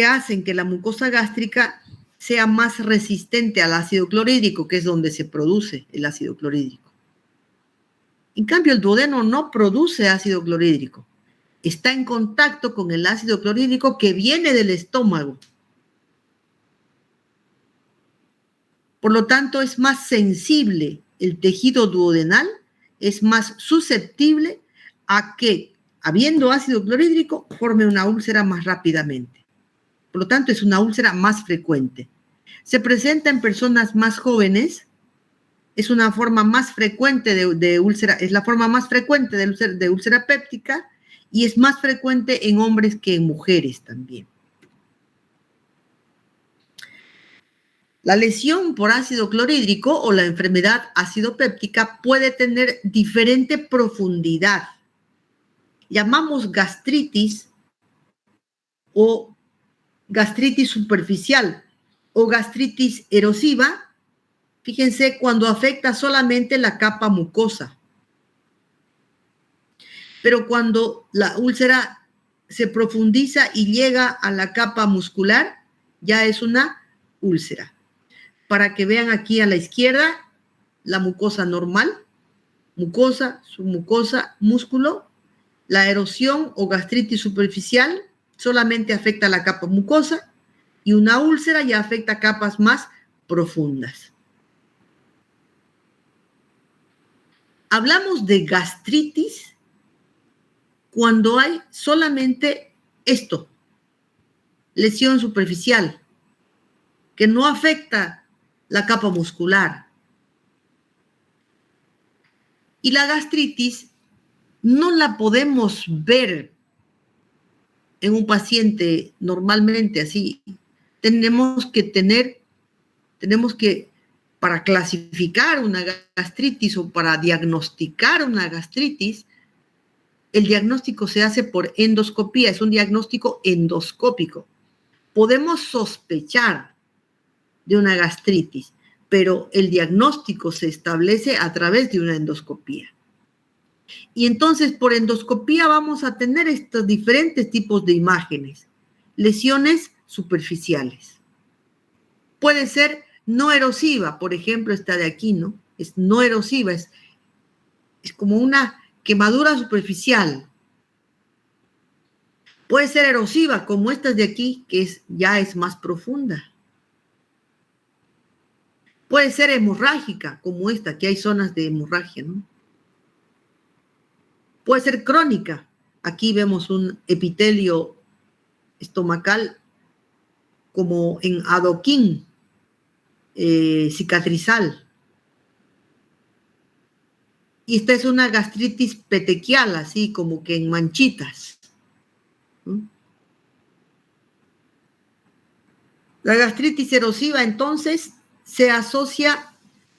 hacen que la mucosa gástrica sea más resistente al ácido clorhídrico, que es donde se produce el ácido clorhídrico. En cambio, el duodeno no produce ácido clorhídrico. Está en contacto con el ácido clorhídrico que viene del estómago. Por lo tanto, es más sensible el tejido duodenal, es más susceptible a que, habiendo ácido clorhídrico, forme una úlcera más rápidamente. Por lo tanto, es una úlcera más frecuente. Se presenta en personas más jóvenes, es una forma más frecuente de úlcera, es la forma más frecuente de úlcera péptica y es más frecuente en hombres que en mujeres también. La lesión por ácido clorhídrico o la enfermedad acidopéptica puede tener diferente profundidad. Llamamos gastritis o gastritis superficial o gastritis erosiva. Fíjense, cuando afecta solamente la capa mucosa. Pero cuando la úlcera se profundiza y llega a la capa muscular, ya es una úlcera. Para que vean aquí a la izquierda, la mucosa normal, mucosa, submucosa, músculo. La erosión o gastritis superficial solamente afecta la capa mucosa y una úlcera ya afecta capas más profundas. Hablamos de gastritis cuando hay solamente esto, lesión superficial, que no afecta la capa muscular. Y la gastritis no la podemos ver en un paciente normalmente así. Para clasificar una gastritis o para diagnosticar una gastritis, el diagnóstico se hace por endoscopía, es un diagnóstico endoscópico. Podemos sospechar de una gastritis, pero el diagnóstico se establece a través de una endoscopía. Y entonces por endoscopía vamos a tener estos diferentes tipos de imágenes. Lesiones superficiales. Puede ser no erosiva, por ejemplo, esta de aquí, ¿no? Es no erosiva, es como una quemadura superficial. Puede ser erosiva, como estas de aquí, que ya es más profunda. Puede ser hemorrágica, como esta, que hay zonas de hemorragia, ¿no? Puede ser crónica. Aquí vemos un epitelio estomacal como en adoquín, cicatrizal. Y esta es una gastritis petequial, así como que en manchitas. ¿Mm? La gastritis erosiva, entonces, se asocia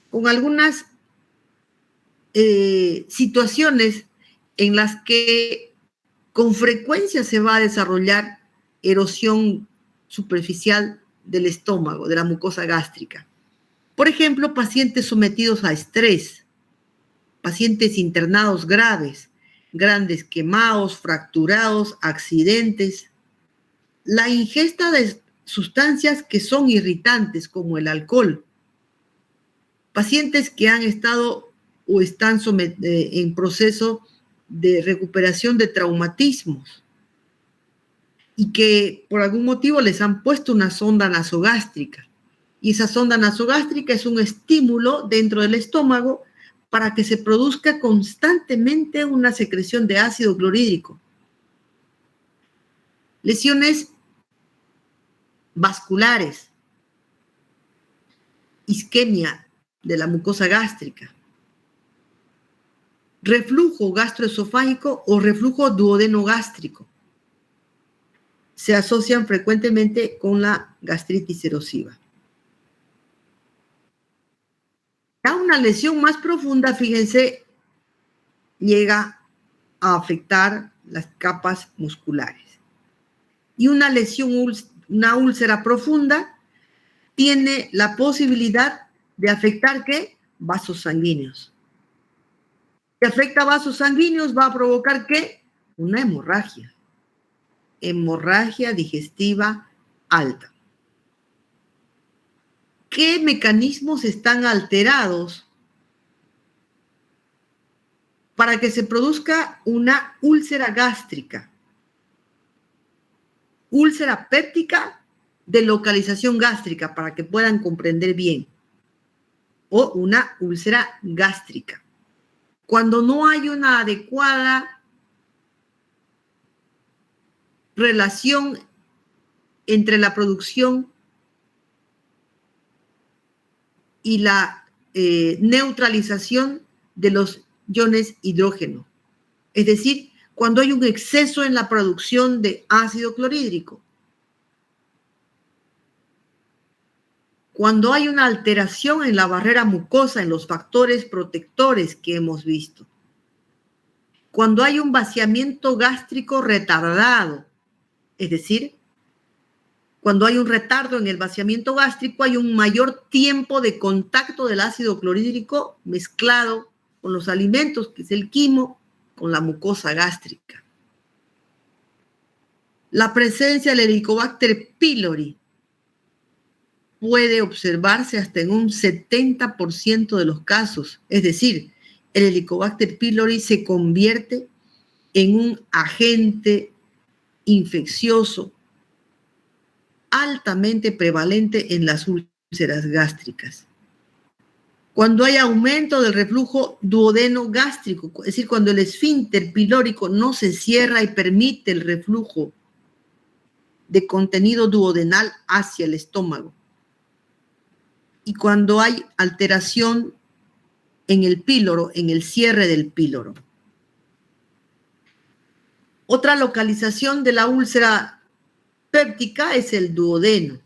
con algunas situaciones en las que con frecuencia se va a desarrollar erosión superficial del estómago, de la mucosa gástrica. Por ejemplo, pacientes sometidos a estrés, pacientes internados graves, grandes quemados, fracturados, accidentes. La ingesta de sustancias que son irritantes, como el alcohol. Pacientes que han estado o están en proceso de recuperación de traumatismos y que por algún motivo les han puesto una sonda nasogástrica. Y esa sonda nasogástrica es un estímulo dentro del estómago para que se produzca constantemente una secreción de ácido clorhídrico. lesiones vasculares, isquemia de la mucosa gástrica, reflujo gastroesofágico o reflujo duodenogástrico. Se asocian frecuentemente con la gastritis erosiva. Ya una lesión más profunda, fíjense, llega a afectar las capas musculares. Y una lesión, una úlcera profunda, tiene la posibilidad de afectar, ¿qué? Vasos sanguíneos. Si afecta vasos sanguíneos, va a provocar, ¿qué? Una hemorragia. Hemorragia digestiva alta. ¿Qué mecanismos están alterados para que se produzca una úlcera gástrica? Úlcera péptica de localización gástrica, para que puedan comprender bien. O una úlcera gástrica. Cuando no hay una adecuada relación entre la producción y la neutralización de los iones hidrógeno. Es decir, cuando hay un exceso en la producción de ácido clorhídrico. Cuando hay una alteración en la barrera mucosa, en los factores protectores que hemos visto. Cuando hay un vaciamiento gástrico retardado, es decir, cuando hay un retardo en el vaciamiento gástrico, hay un mayor tiempo de contacto del ácido clorhídrico mezclado con los alimentos, que es el quimo, con la mucosa gástrica. La presencia del Helicobacter pylori puede observarse hasta en un 70% de los casos. Es decir, el Helicobacter pylori se convierte en un agente infeccioso altamente prevalente en las úlceras gástricas. Cuando hay aumento del reflujo duodeno-gástrico, es decir, cuando el esfínter pilórico no se cierra y permite el reflujo de contenido duodenal hacia el estómago. Y cuando hay alteración en el píloro, en el cierre del píloro. Otra localización de la úlcera péptica es el duodeno.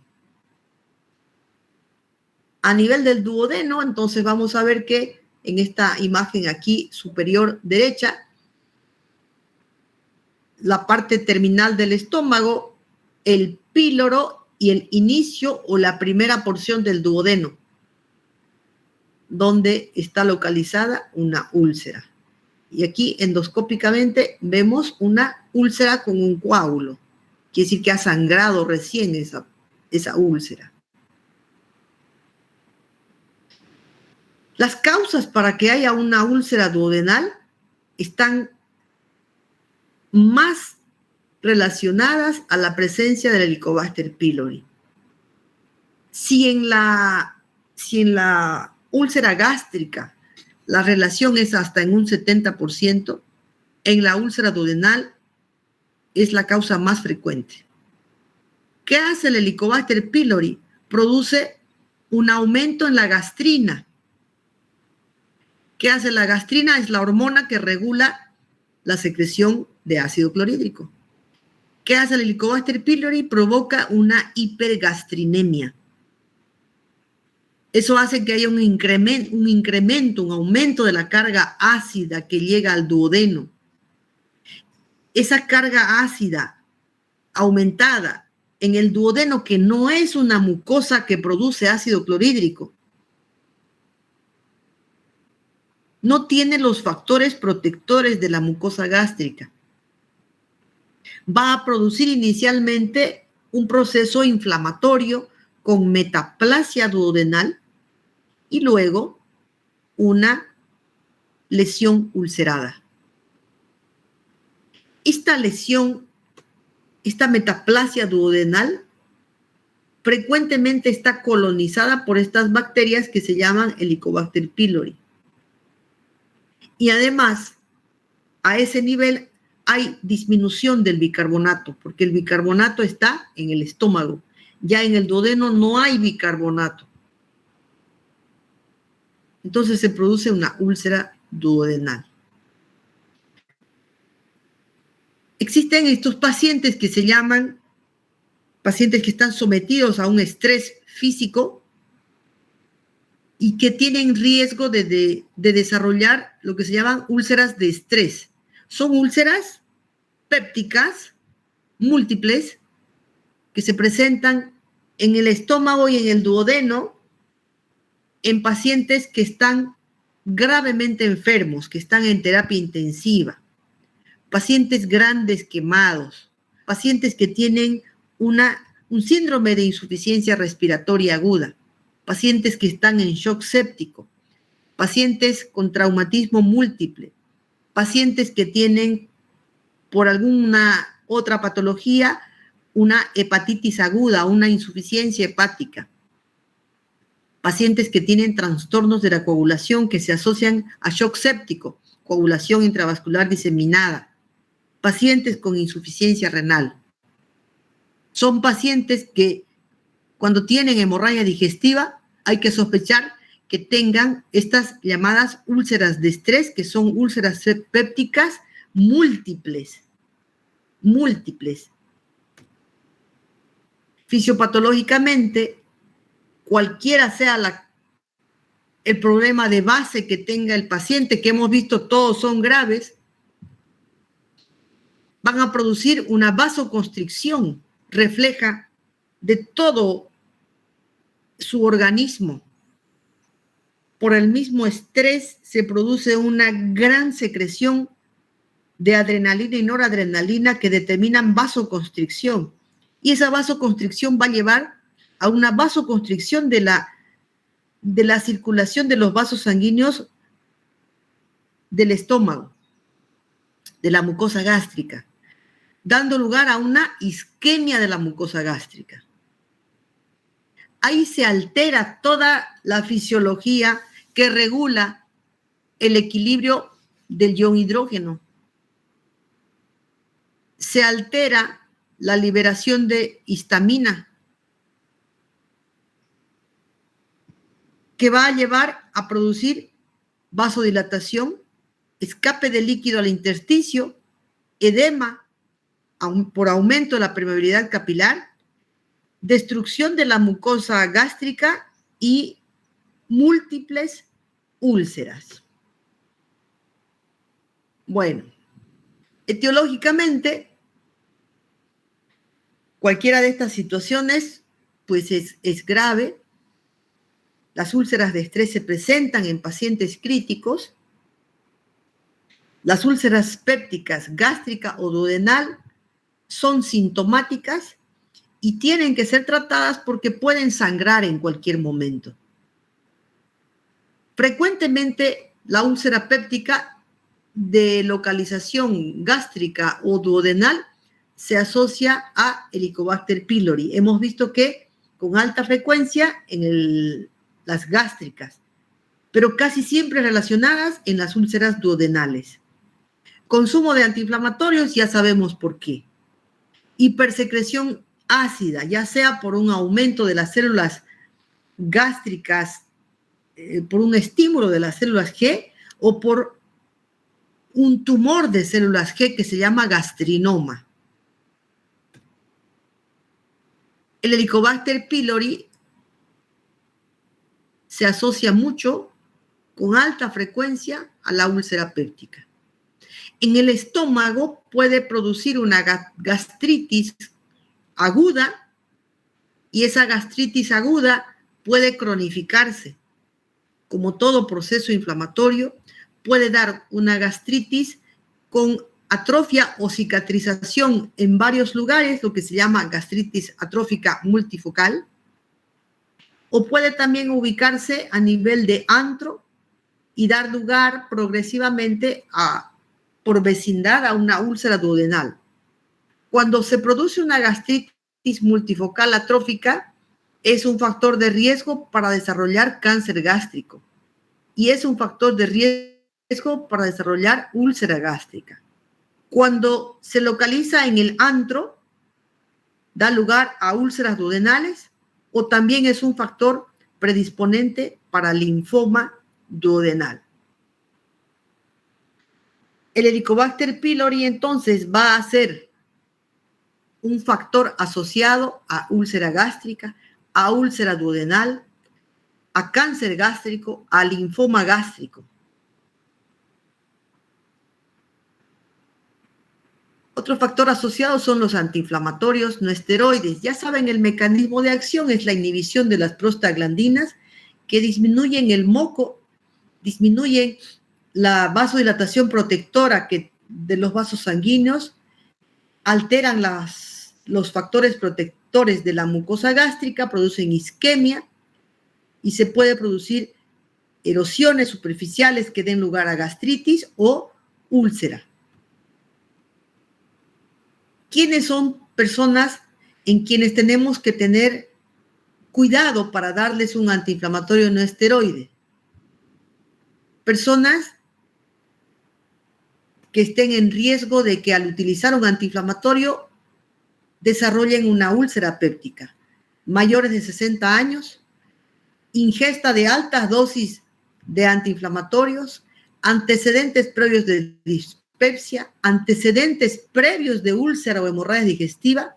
A nivel del duodeno, entonces vamos a ver que en esta imagen aquí superior derecha, la parte terminal del estómago, el píloro y el inicio o la primera porción del duodeno, donde está localizada una úlcera. Y aquí endoscópicamente vemos una úlcera con un coágulo. Quiere decir que ha sangrado recién esa úlcera. Las causas para que haya una úlcera duodenal están más relacionadas a la presencia del Helicobacter pylori. Si en la úlcera gástrica la relación es hasta en un 70%, en la úlcera duodenal es la causa más frecuente. ¿Qué hace el Helicobacter pylori? Produce un aumento en la gastrina. ¿Qué hace la gastrina? Es la hormona que regula la secreción de ácido clorhídrico. ¿Qué hace el Helicobacter pylori? Provoca una hipergastrinemia. Eso hace que haya un incremento, un aumento de la carga ácida que llega al duodeno. Esa carga ácida aumentada en el duodeno, que no es una mucosa que produce ácido clorhídrico, no tiene los factores protectores de la mucosa gástrica. Va a producir inicialmente un proceso inflamatorio con metaplasia duodenal y luego una lesión ulcerada. Esta lesión, esta metaplasia duodenal, frecuentemente está colonizada por estas bacterias que se llaman Helicobacter pylori. Y además, a ese nivel hay disminución del bicarbonato, porque el bicarbonato está en el estómago. Ya en el duodeno no hay bicarbonato. Entonces se produce una úlcera duodenal. Existen estos pacientes que se llaman pacientes que están sometidos a un estrés físico y que tienen riesgo de desarrollar lo que se llaman úlceras de estrés. Son úlceras pépticas múltiples que se presentan en el estómago y en el duodeno en pacientes que están gravemente enfermos, que están en terapia intensiva, pacientes grandes quemados, pacientes que tienen un síndrome de insuficiencia respiratoria aguda, pacientes que están en shock séptico, pacientes con traumatismo múltiple, pacientes que tienen por alguna otra patología una hepatitis aguda, una insuficiencia hepática, pacientes que tienen trastornos de la coagulación que se asocian a shock séptico, coagulación intravascular diseminada, pacientes con insuficiencia renal. Son pacientes que cuando tienen hemorragia digestiva hay que sospechar que tengan estas llamadas úlceras de estrés, que son úlceras pépticas múltiples. Fisiopatológicamente, cualquiera sea el problema de base que tenga el paciente, que hemos visto todos son graves, van a producir una vasoconstricción, refleja de todo su organismo. Por el mismo estrés se produce una gran secreción de adrenalina y noradrenalina que determinan vasoconstricción. Y esa vasoconstricción va a llevar a una vasoconstricción de la circulación de los vasos sanguíneos del estómago, de la mucosa gástrica, dando lugar a una isquemia de la mucosa gástrica. Ahí se altera toda la fisiología que regula el equilibrio del ion hidrógeno. Se altera la liberación de histamina, que va a llevar a producir vasodilatación, escape de líquido al intersticio, edema por aumento de la permeabilidad capilar, destrucción de la mucosa gástrica y múltiples úlceras. Bueno, etiológicamente, cualquiera de estas situaciones pues es grave. Las úlceras de estrés se presentan en pacientes críticos. Las úlceras pépticas, gástrica o duodenal son sintomáticas y tienen que ser tratadas porque pueden sangrar en cualquier momento. Frecuentemente, la úlcera péptica de localización gástrica o duodenal se asocia a Helicobacter pylori. Hemos visto que con alta frecuencia en las gástricas, pero casi siempre relacionadas en las úlceras duodenales. Consumo de antiinflamatorios, ya sabemos por qué. Hipersecreción ácida, ya sea por un aumento de las células gástricas, por un estímulo de las células G o por un tumor de células G que se llama gastrinoma. El Helicobacter pylori se asocia mucho con alta frecuencia a la úlcera péptica. En el estómago puede producir una gastritis aguda y esa gastritis aguda puede cronificarse. Como todo proceso inflamatorio, puede dar una gastritis con atrofia o cicatrización en varios lugares, lo que se llama gastritis atrófica multifocal, o puede también ubicarse a nivel de antro y dar lugar progresivamente por vecindad a una úlcera duodenal. Cuando se produce una gastritis multifocal atrófica, es un factor de riesgo para desarrollar cáncer gástrico y es un factor de riesgo para desarrollar úlcera gástrica. Cuando se localiza en el antro, da lugar a úlceras duodenales o también es un factor predisponente para linfoma duodenal. El Helicobacter pylori entonces va a ser un factor asociado a úlcera gástrica, a úlcera duodenal, a cáncer gástrico, a linfoma gástrico. Otro factor asociado son los antiinflamatorios no esteroides. Ya saben, el mecanismo de acción es la inhibición de las prostaglandinas que disminuyen el moco, disminuyen la vasodilatación protectora de los vasos sanguíneos, alteran los factores protectores de la mucosa gástrica, producen isquemia y se puede producir erosiones superficiales que den lugar a gastritis o úlcera. ¿Quiénes son personas en quienes tenemos que tener cuidado para darles un antiinflamatorio no esteroide? Personas que estén en riesgo de que al utilizar un antiinflamatorio desarrollen una úlcera péptica. Mayores de 60 años, ingesta de altas dosis de antiinflamatorios, antecedentes previos de dispepsia, antecedentes previos de úlcera o hemorragia digestiva,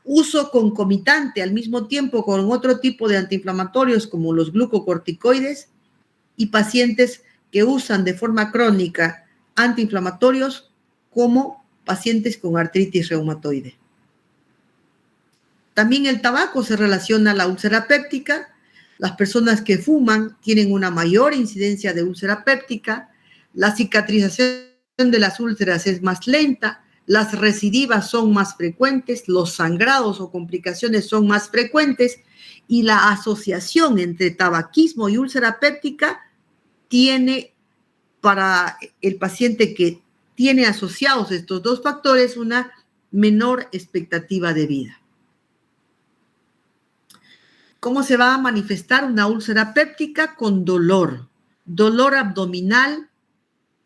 uso concomitante al mismo tiempo con otro tipo de antiinflamatorios como los glucocorticoides y pacientes que usan de forma crónica antiinflamatorios como pacientes con artritis reumatoide. También el tabaco se relaciona a la úlcera péptica. Las personas que fuman tienen una mayor incidencia de úlcera péptica. La cicatrización de las úlceras es más lenta. Las recidivas son más frecuentes. Los sangrados o complicaciones son más frecuentes. Y la asociación entre tabaquismo y úlcera péptica tiene para el paciente que tiene asociados estos dos factores una menor expectativa de vida. ¿Cómo se va a manifestar una úlcera péptica? Con dolor abdominal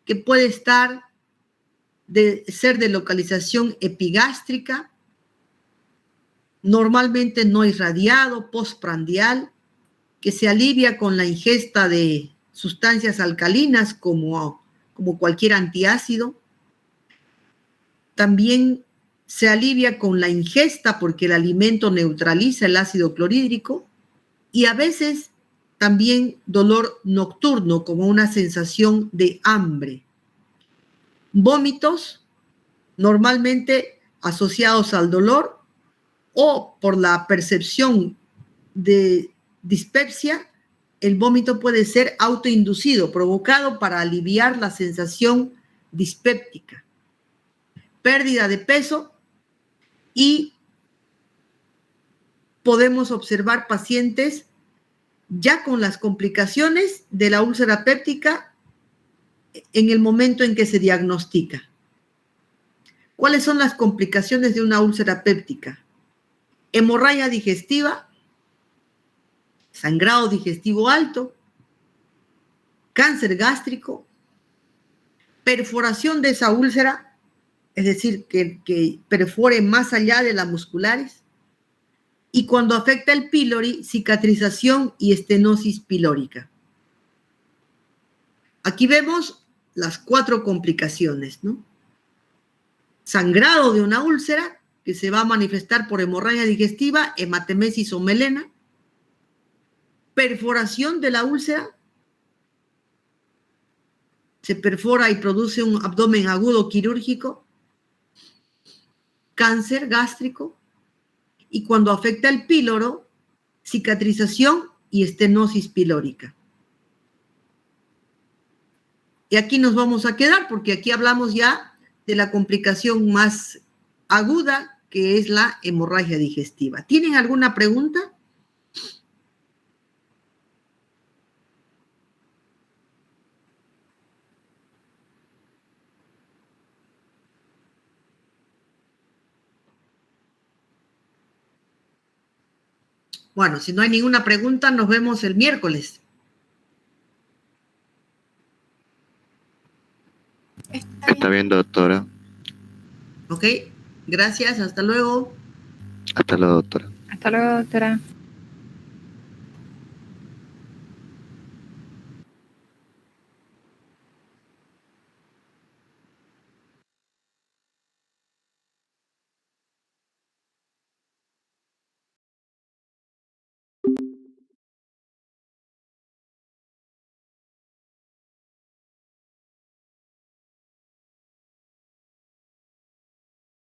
que puede ser de localización epigástrica, normalmente no irradiado, postprandial, que se alivia con la ingesta de sustancias alcalinas como cualquier antiácido. También se alivia con la ingesta porque el alimento neutraliza el ácido clorhídrico y a veces también dolor nocturno como una sensación de hambre. Vómitos normalmente asociados al dolor o por la percepción de dispepsia. El vómito puede ser autoinducido, provocado para aliviar la sensación dispéptica. Pérdida de peso y podemos observar pacientes ya con las complicaciones de la úlcera péptica en el momento en que se diagnostica. ¿Cuáles son las complicaciones de una úlcera péptica? Hemorragia digestiva, sangrado digestivo alto, cáncer gástrico, perforación de esa úlcera, es decir, que perfore más allá de las musculares, y cuando afecta el pílori, cicatrización y estenosis pilórica. Aquí vemos las 4 complicaciones, ¿no? Sangrado de una úlcera, que se va a manifestar por hemorragia digestiva, hematemesis o melena. Perforación de la úlcera, se perfora y produce un abdomen agudo quirúrgico. Cáncer gástrico. Y cuando afecta el píloro, cicatrización y estenosis pilórica. Y aquí nos vamos a quedar porque aquí hablamos ya de la complicación más aguda, que es la hemorragia digestiva. ¿Tienen alguna pregunta? Bueno, si no hay ninguna pregunta, nos vemos el miércoles. Está bien, doctora. ¿Ok? Gracias, hasta luego. Hasta luego, doctora. Hasta luego, doctora.